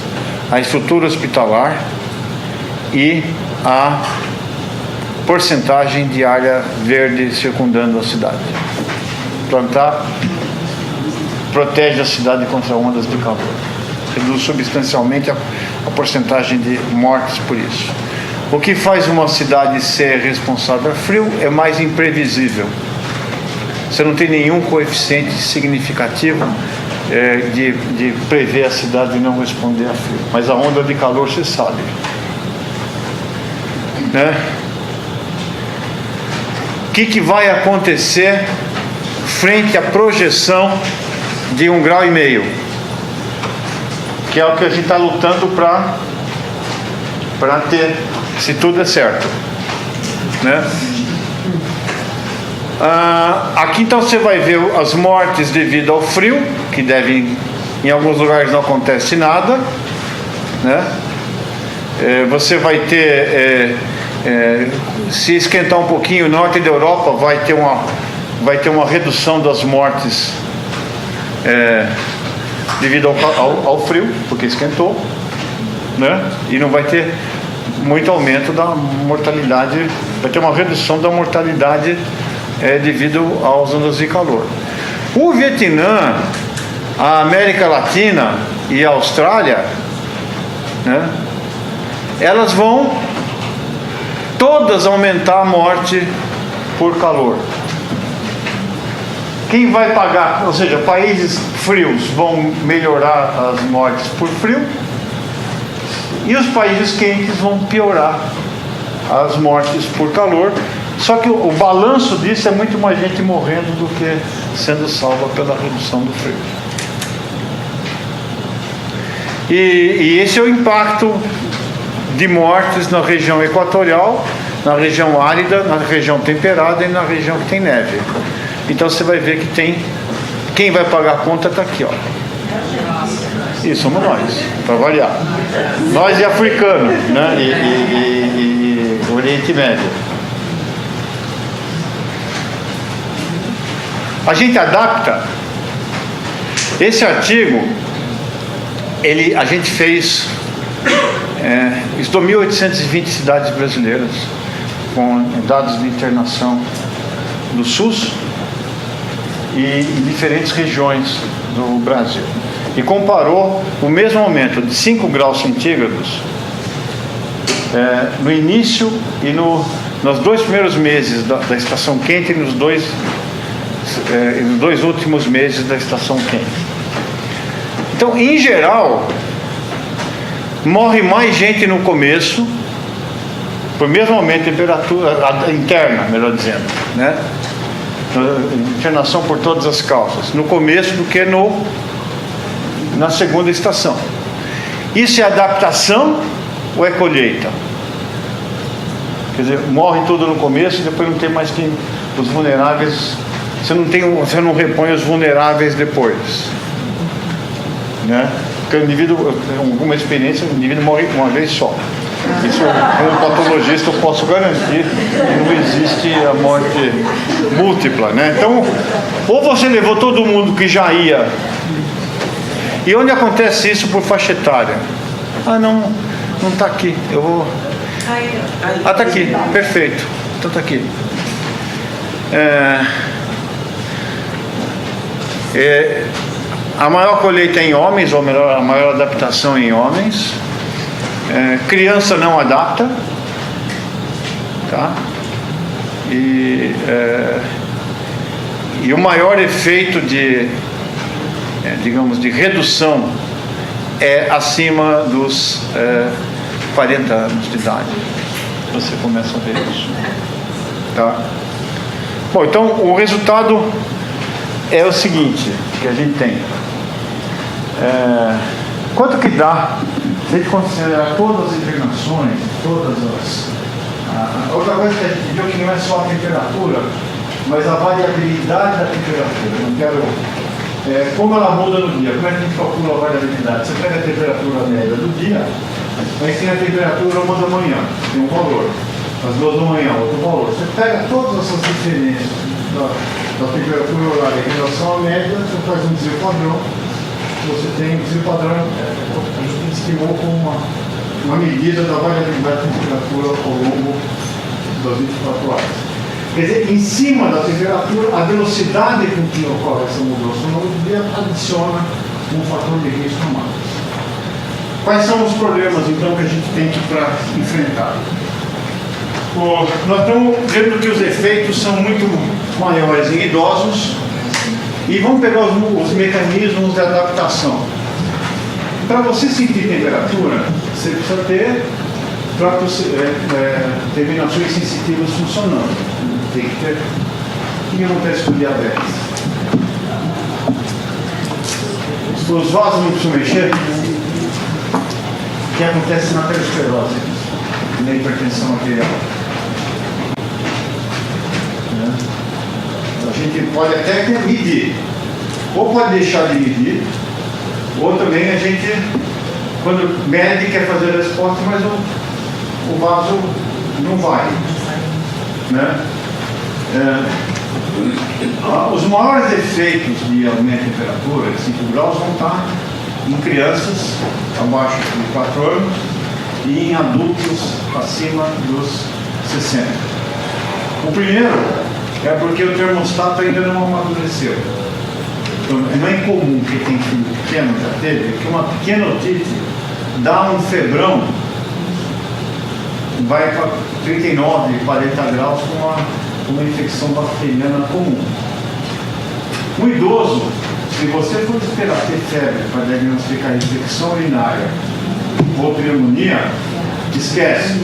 A estrutura hospitalar e a porcentagem de área verde circundando a cidade. Plantar protege a cidade contra ondas de calor. Reduz substancialmente a porcentagem de mortes por isso. O que faz uma cidade ser responsável a frio é mais imprevisível. Você não tem nenhum coeficiente significativo de prever a cidade e não responder a frio. Mas a onda de calor você sabe, né? O que vai acontecer frente à projeção de 1,5 graus, que é o que a gente está lutando para ter, se tudo é certo, né? Aqui então você vai ver as mortes devido ao frio, que devem, em alguns lugares não acontece nada, né? Você vai ter, se esquentar um pouquinho, o norte da Europa vai ter uma redução das mortes devido ao frio, porque esquentou, né? E não vai ter muito aumento da mortalidade, vai ter uma redução da mortalidade devido às ondas de calor. O Vietnã, a América Latina e a Austrália, né, elas vão todas aumentar a morte por calor. Quem vai pagar? Ou seja, países frios vão melhorar as mortes por frio e os países quentes vão piorar as mortes por calor. Só que o balanço disso é muito mais gente morrendo do que sendo salva pela redução do frio. E esse é o impacto de mortes na região equatorial, na região árida, na região temperada e na região que tem neve. Então você vai ver que quem vai pagar a conta está aqui, ó. E somos nós, para variar. Nós e africanos, né? E Oriente Médio. A gente adapta. Esse artigo, a gente fez, estudou 1.820 cidades brasileiras, com dados de internação do SUS e em diferentes regiões do Brasil. E comparou o mesmo aumento de 5 graus centígrados no início e nos 2 primeiros meses da estação quente e nos dois últimos meses da estação quente. Então, em geral, morre mais gente no começo, por mesmo aumento de temperatura interna, melhor dizendo, né? Internação por todas as causas, no começo do que na segunda estação. Isso é adaptação ou é colheita? Quer dizer, morre tudo no começo e depois não tem mais quem, os vulneráveis. Você não repõe os vulneráveis depois, né? Porque o indivíduo, alguma experiência, o indivíduo morre uma vez só. Isso, como patologista, eu posso garantir que não existe a morte múltipla, né? Então, ou você levou todo mundo que já ia. E onde acontece isso por faixa etária? Ah, não está aqui. Eu vou... Ah, está aqui. Perfeito. Então está aqui. A maior colheita é em homens, ou melhor, a maior adaptação em homens. Criança não adapta, tá? E o maior efeito de, digamos, de redução é acima dos 40 anos de idade. Você começa a ver isso, tá? Bom, então o resultado é o seguinte que a gente tem. Quanto que dá se a gente considerar todas as inclinações, todas as... outra coisa que a gente viu que não é só a temperatura, mas a variabilidade da temperatura. Eu não quero... como ela muda no dia, como é que a gente calcula a variabilidade? Você pega a temperatura média do dia, aí tem a temperatura 1 da manhã, tem um valor. Às 2 da manhã, outro valor. Você pega todas essas diferenças da temperatura horária em relação à média, você faz um desvio padrão. Você tem o desvio padrão, a gente estimou como uma medida da variabilidade da temperatura ao longo das 24 horas. Quer dizer, em cima da temperatura, a velocidade com que ocorre essa mudança no dia adiciona um fator de risco a mais. Quais são os problemas, então, que a gente tem para enfrentar? Nós estamos vendo que os efeitos são muito maiores em idosos e vamos pegar os mecanismos de adaptação. Para você sentir temperatura, você precisa ter terminações sensitivas funcionando. Tem que ter. O que acontece com o diabetes? Os vasos não precisam mexer. O que acontece na aterosclerose, na hipertensão arterial? A gente pode até medir, ou pode deixar de medir, ou também a gente, quando mede, quer fazer a resposta, mas o vaso não vai, né? Os maiores efeitos de aumento de temperatura, de 5 graus, vão estar em crianças abaixo de 4 anos e em adultos acima dos 60. O primeiro é porque o termostato ainda não amadureceu. Então, não é incomum que quem filho pequeno já teve, que uma pequena otite dá um febrão, vai para 39, 40 graus com uma infecção bacteriana comum. O idoso, se você for esperar ter febre para diagnosticar infecção urinária ou pneumonia, esquece.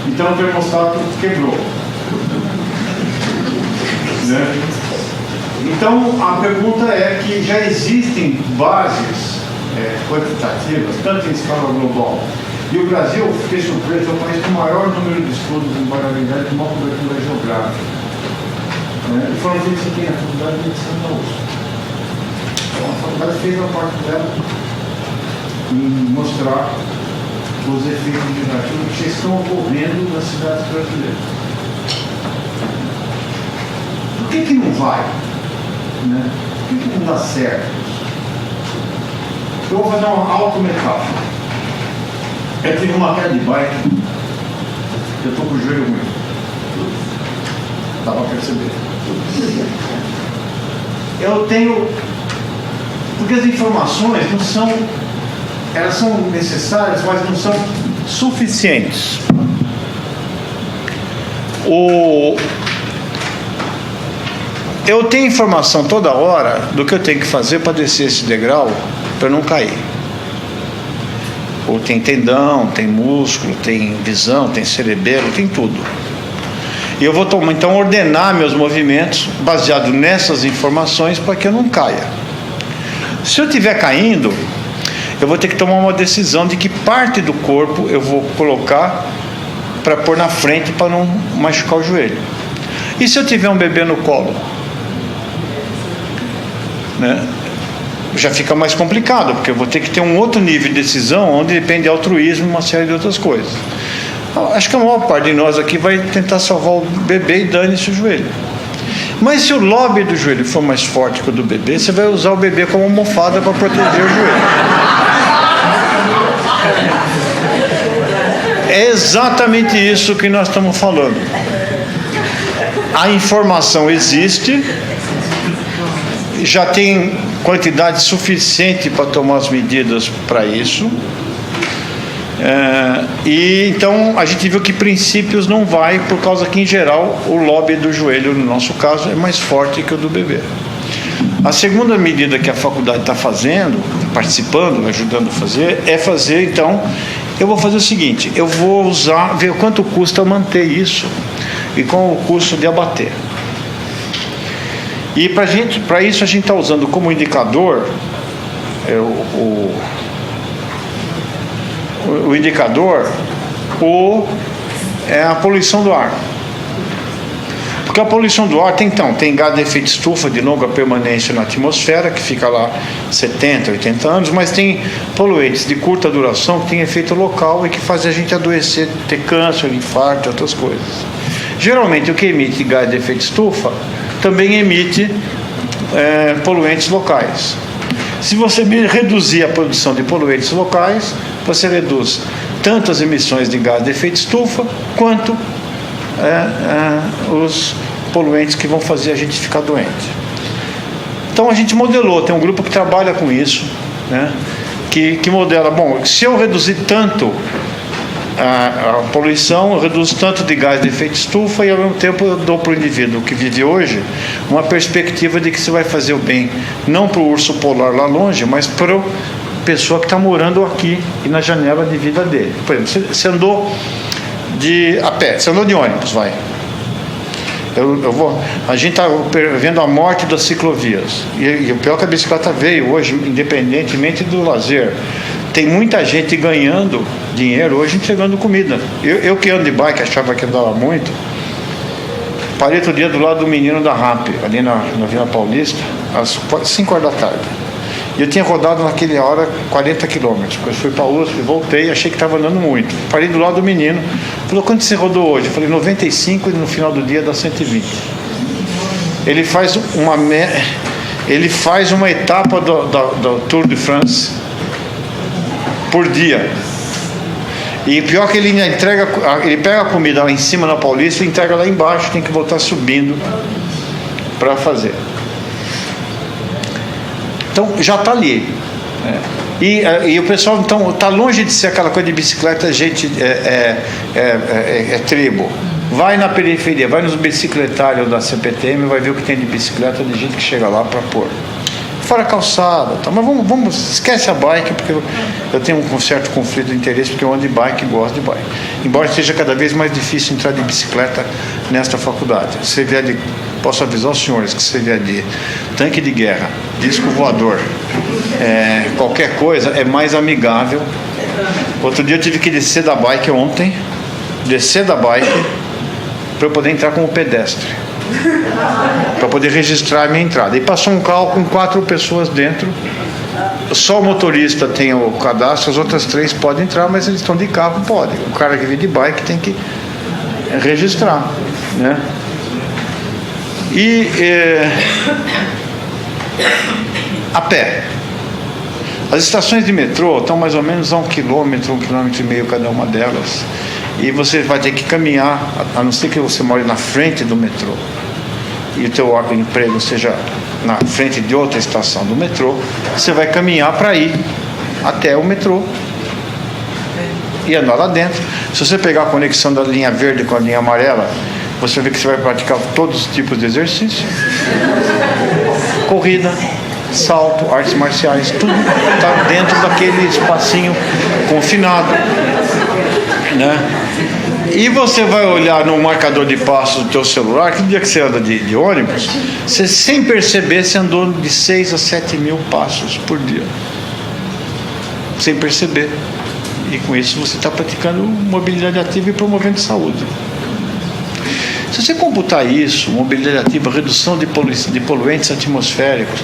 Então o termostato quebrou. Né? Então a pergunta é que já existem bases quantitativas, tanto em escala global, e o Brasil, fiquei surpreso, é o país com o maior número de estudos em variabilidade de uma cobertura geográfica. E foram feitos aqui na Faculdade de Medicina da USP. Então a faculdade fez a parte dela em mostrar os efeitos negativos que estão ocorrendo nas cidades brasileiras. Por que não vai? Né? Por que não dá certo? Eu vou fazer uma autometáfora. Eu tive uma queda de bike, eu estou com o joelho ruim. Dá para perceber. Eu tenho... Porque as informações não são... Elas são necessárias, mas não são suficientes. Eu tenho informação toda hora do que eu tenho que fazer para descer esse degrau para não cair. Ou tem tendão, tem músculo, tem visão, tem cerebelo, tem tudo. E eu vou então ordenar meus movimentos baseado nessas informações para que eu não caia. Se eu estiver caindo, eu vou ter que tomar uma decisão de que parte do corpo eu vou colocar para pôr na frente para não machucar o joelho. E se eu tiver um bebê no colo? Né? Já fica mais complicado, porque eu vou ter que ter um outro nível de decisão onde depende de altruísmo e uma série de outras coisas. Acho que a maior parte de nós aqui vai tentar salvar o bebê e dane-se o joelho. Mas se o lóbulo do joelho for mais forte que o do bebê, você vai usar o bebê como almofada para proteger o joelho. É exatamente isso que nós estamos falando. A informação existe, já tem quantidade suficiente para tomar as medidas para isso. E então a gente viu que princípios não vai, por causa que em geral o lobby do joelho, no nosso caso, é mais forte que o do bebê. A segunda medida que a faculdade está fazendo, participando, ajudando a fazer, é fazer, então, eu vou fazer o seguinte, eu vou ver quanto custa manter isso e qual o custo de abater. E para isso a gente está usando como indicador o indicador é a poluição do ar. Porque a poluição do ar tem gás de efeito estufa de longa permanência na atmosfera, que fica lá 70, 80 anos, mas tem poluentes de curta duração que tem efeito local e que faz a gente adoecer, ter câncer, infarto, outras coisas. Geralmente o que emite gás de efeito estufa também emite poluentes locais. Se você reduzir a produção de poluentes locais, você reduz tanto as emissões de gás de efeito estufa, quanto os poluentes que vão fazer a gente ficar doente. Então a gente modelou, tem um grupo que trabalha com isso, né, que modela, bom, se eu reduzir tanto a poluição, eu reduzo tanto de gás de efeito estufa e ao mesmo tempo eu dou para o indivíduo que vive hoje uma perspectiva de que você vai fazer o bem, não para o urso polar lá longe, mas para a pessoa que está morando aqui e na janela de vida dele. Por exemplo, você andou a pé, você andou de ônibus, vai. A gente está vendo a morte das ciclovias. E o pior é que a bicicleta veio hoje, independentemente do lazer. Tem muita gente ganhando dinheiro hoje entregando comida. Eu que ando de bike, achava que andava muito. Parei outro dia do lado do menino da RAP, ali na Vila Paulista, às 5 horas da tarde. E eu tinha rodado naquela hora 40 quilômetros. Depois fui para a USP, voltei, achei que estava andando muito. Parei do lado do menino. Falou, quanto você rodou hoje? Eu falei, 95 e no final do dia dá 120. Ele faz uma etapa do Tour de France por dia. E pior que ele pega a comida lá em cima na Paulista e entrega lá embaixo, tem que voltar subindo para fazer. Então já está ali. E o pessoal então está longe de ser aquela coisa de bicicleta, gente tribo. Vai na periferia, vai nos bicicletários da CPTM, vai ver o que tem de bicicleta de gente que chega lá para pôr. Fora a calçada, tá? Mas vamos, esquece a bike, porque eu tenho um certo conflito de interesse, porque eu ando de bike e gosto de bike. Embora seja cada vez mais difícil entrar de bicicleta nesta faculdade. Se vier posso avisar os senhores que se vier de tanque de guerra, disco voador, qualquer coisa é mais amigável. Outro dia eu tive que descer da bike ontem, para eu poder entrar como pedestre, para poder registrar a minha entrada. E passou um carro com 4 pessoas dentro, só o motorista tem o cadastro, as outras 3 podem entrar, mas eles estão de carro, podem. O cara que vem de bike tem que registrar, né? E a pé. As estações de metrô estão mais ou menos a 1 quilômetro, 1,5 quilômetro cada uma delas. E você vai ter que caminhar, a não ser que você more na frente do metrô e o teu emprego seja na frente de outra estação do metrô, você vai caminhar para ir até o metrô e andar lá dentro. Se você pegar a conexão da linha verde com a linha amarela, você vê que você vai praticar todos os tipos de exercício. Corrida, salto, artes marciais, tudo está dentro daquele espacinho confinado, né? E você vai olhar no marcador de passos do teu celular, que dia que você anda de ônibus, você sem perceber, você andou de 6 a 7 mil passos por dia. Sem perceber. E com isso você está praticando mobilidade ativa e promovendo saúde. Se você computar isso, mobilidade ativa, redução de poluentes atmosféricos,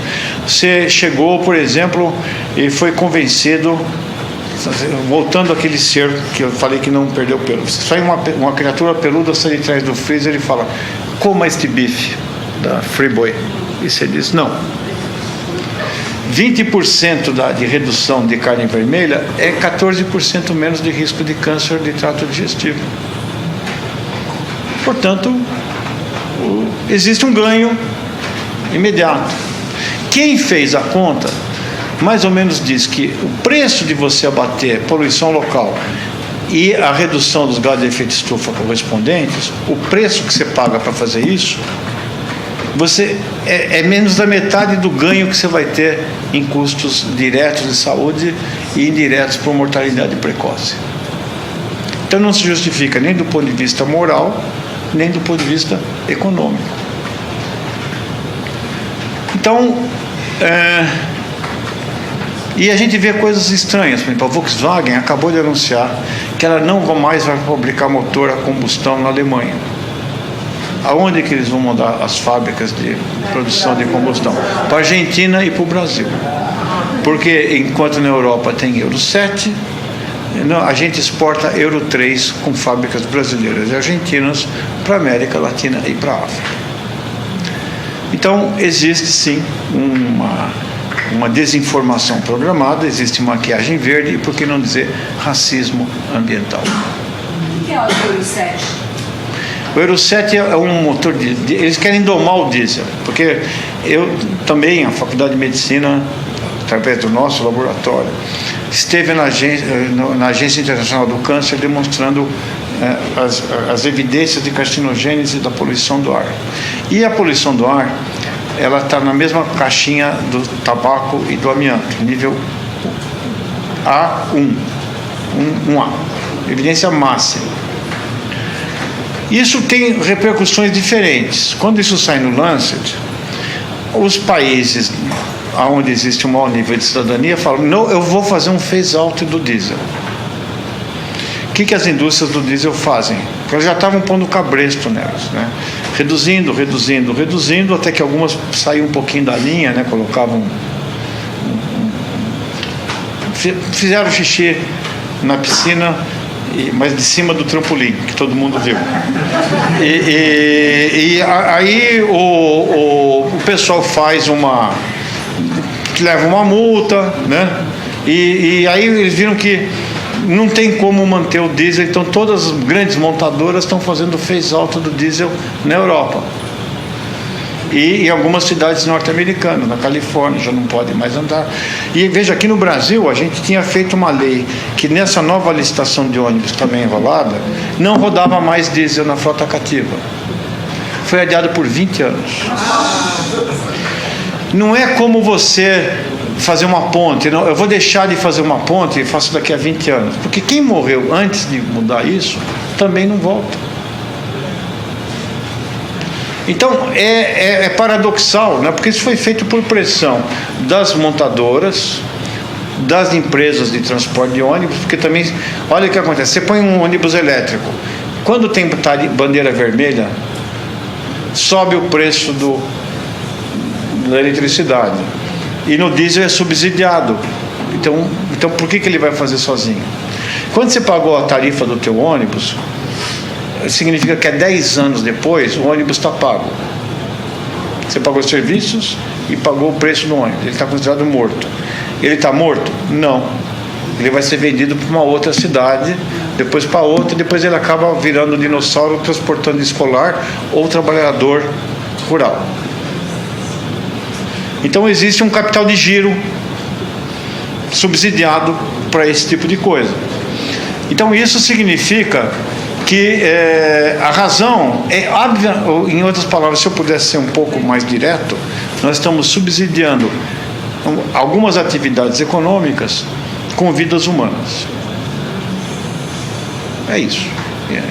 você chegou, por exemplo, e foi convencido, voltando àquele ser que eu falei que não perdeu pelo. Sai uma criatura peluda, sai de trás do freezer e fala, coma este bife da Friboi. E você diz, não. 20% de redução de carne vermelha é 14% menos de risco de câncer de trato digestivo. Portanto, existe um ganho imediato. Quem fez a conta, mais ou menos diz que o preço de você abater poluição local e a redução dos gases de efeito estufa correspondentes, o preço que você paga para fazer isso, é menos da metade do ganho que você vai ter em custos diretos de saúde e indiretos por mortalidade precoce. Então não se justifica nem do ponto de vista moral, nem do ponto de vista econômico. Então, e a gente vê coisas estranhas. Por exemplo, a Volkswagen acabou de anunciar que ela não mais vai fabricar motor a combustão na Alemanha. Aonde que eles vão mandar as fábricas de produção de combustão? Para a Argentina e para o Brasil. Porque enquanto na Europa tem Euro 7, a gente exporta Euro 3 com fábricas brasileiras e argentinas para a América Latina e para a África. Então, existe sim uma desinformação programada, existe maquiagem verde e, por que não dizer, racismo ambiental. O que é o Euro 7? O Euro 7 é um motor eles querem domar o diesel, porque eu também, a Faculdade de Medicina, através do nosso laboratório, esteve na Agência Internacional do Câncer demonstrando as evidências de carcinogênese da poluição do ar. E a poluição do ar, ela está na mesma caixinha do tabaco e do amianto, nível A1, 1A, evidência máxima. Isso tem repercussões diferentes. Quando isso sai no Lancet, os países onde existe um maior nível de cidadania falam: não, eu vou fazer um phase-out do diesel. O que as indústrias do diesel fazem? Porque elas já estavam pondo cabresto nelas, né? Reduzindo, até que algumas saíam um pouquinho da linha, né? Colocavam... Fizeram xixi na piscina, mas de cima do trampolim, que todo mundo viu. E aí o pessoal faz leva uma multa, né? E aí eles viram que não tem como manter o diesel, então todas as grandes montadoras estão fazendo phase-out do diesel na Europa. E em algumas cidades norte-americanas, na Califórnia, já não pode mais andar. E veja, aqui no Brasil, a gente tinha feito uma lei que nessa nova licitação de ônibus também enrolada, não rodava mais diesel na frota cativa. Foi adiado por 20 anos. Não é como você fazer uma ponte, não, eu vou deixar de fazer uma ponte e faço daqui a 20 anos. Porque quem morreu antes de mudar isso, também não volta. Então, é paradoxal, né? Porque isso foi feito por pressão das montadoras, das empresas de transporte de ônibus, porque também, olha o que acontece, você põe um ônibus elétrico, quando tem bandeira vermelha, sobe o preço da eletricidade, e no diesel é subsidiado. Então por que ele vai fazer sozinho? Quando você pagou a tarifa do teu ônibus, significa que 10 anos depois o ônibus está pago. Você pagou os serviços e pagou o preço do ônibus. Ele está considerado morto. Ele está morto? Não. Ele vai ser vendido para uma outra cidade, depois para outra, depois ele acaba virando dinossauro transportando escolar ou trabalhador rural. Então existe um capital de giro subsidiado para esse tipo de coisa. Então isso significa que a razão é óbvia, ou, em outras palavras, se eu pudesse ser um pouco mais direto, nós estamos subsidiando algumas atividades econômicas com vidas humanas. É isso.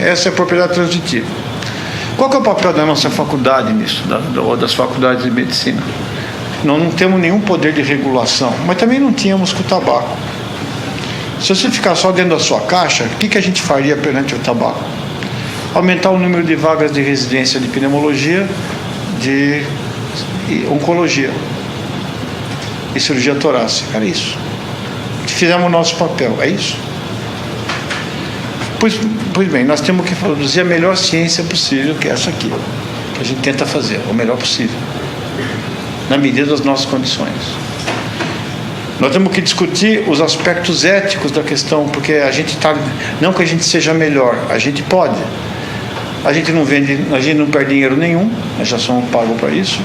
Essa é a propriedade transitiva. Qual que é o papel da nossa faculdade nisso, ou das faculdades de medicina? Nós não temos nenhum poder de regulação, mas também não tínhamos com o tabaco. Se você ficar só dentro da sua caixa, o que a gente faria perante o tabaco? Aumentar o número de vagas de residência de pneumologia, de oncologia e cirurgia torácica. Era isso. Fizemos o nosso papel, é isso? Pois bem, nós temos que produzir a melhor ciência possível, que é essa aqui, que a gente tenta fazer, o melhor possível, na medida das nossas condições. Nós temos que discutir os aspectos éticos da questão, porque a gente está, não que a gente seja melhor, a gente pode. A gente não perde dinheiro nenhum, nós já somos pagos para isso.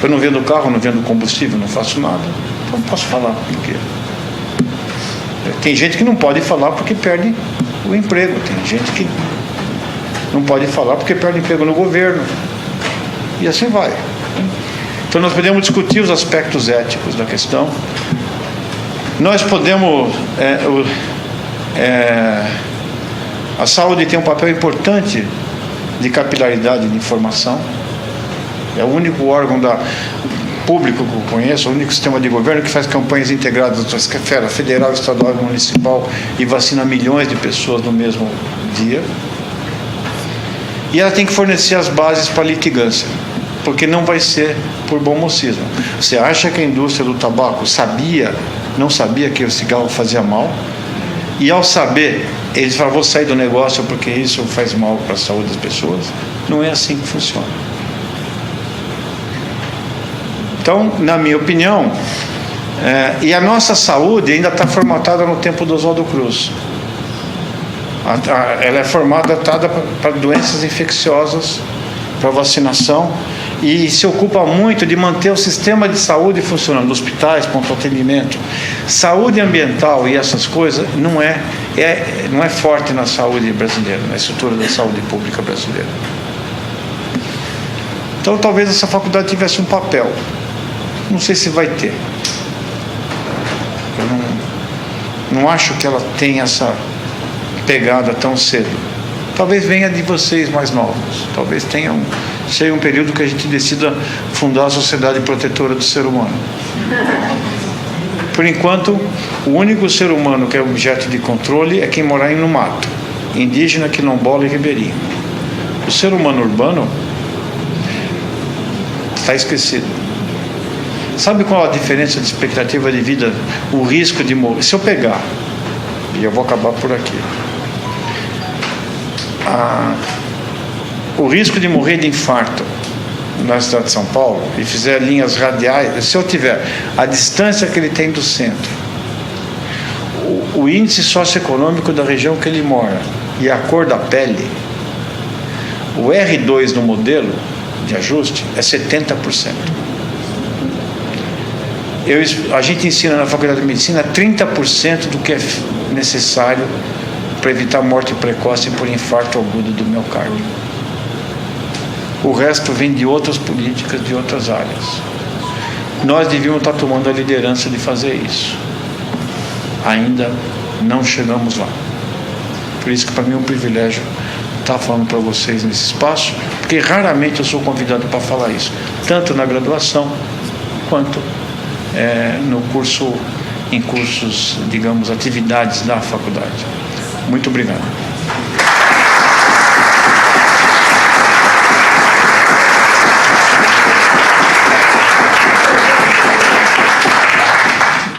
Eu não vendo carro, não vendo combustível, não faço nada. Então não posso falar porque tem gente que não pode falar porque perde o emprego, tem gente que não pode falar porque perde emprego no governo, e assim vai. Então nós podemos discutir os aspectos éticos da questão. Nós podemos a saúde tem um papel importante de capilaridade de informação. É o único órgão público que eu conheço, o único sistema de governo que faz campanhas integradas da esfera federal, estadual e municipal e vacina milhões de pessoas no mesmo dia. E ela tem que fornecer as bases para a litigância, porque não vai ser por bom mocismo. Você acha que a indústria do tabaco não sabia que o cigarro fazia mal? E ao saber, eles falaram, vou sair do negócio porque isso faz mal para a saúde das pessoas? Não é assim que funciona. Então, na minha opinião, e a nossa saúde ainda está formatada no tempo do Oswaldo Cruz. Ela é formatada para doenças infecciosas, para vacinação, e se ocupa muito de manter o sistema de saúde funcionando, hospitais, ponto de atendimento. Saúde ambiental e essas coisas não é forte na saúde brasileira, na estrutura da saúde pública brasileira. Então talvez essa faculdade tivesse um papel. Não sei se vai ter. Eu não acho que ela tenha essa pegada tão cedo. Talvez venha de vocês mais novos. Talvez seja um período que a gente decida fundar a Sociedade Protetora do Ser Humano. Por enquanto, o único ser humano que é objeto de controle é quem morar no mato, indígena, quilombola e ribeirinho. O ser humano urbano está esquecido. Sabe qual a diferença de expectativa de vida? O risco de morrer. Se eu pegar, e eu vou acabar por aqui, o risco de morrer de infarto na cidade de São Paulo, e fizer linhas radiais, se eu tiver a distância que ele tem do centro, o índice socioeconômico da região que ele mora e a cor da pele, o R2 no modelo de ajuste é 70%. A gente ensina na Faculdade de Medicina 30% do que é necessário para evitar morte precoce por infarto agudo do miocárdio. O resto vem de outras políticas, de outras áreas. Nós devíamos estar tomando a liderança de fazer isso. Ainda não chegamos lá. Por isso que para mim é um privilégio estar falando para vocês nesse espaço, porque raramente eu sou convidado para falar isso, tanto na graduação quanto em cursos, digamos, atividades da faculdade. Muito obrigado.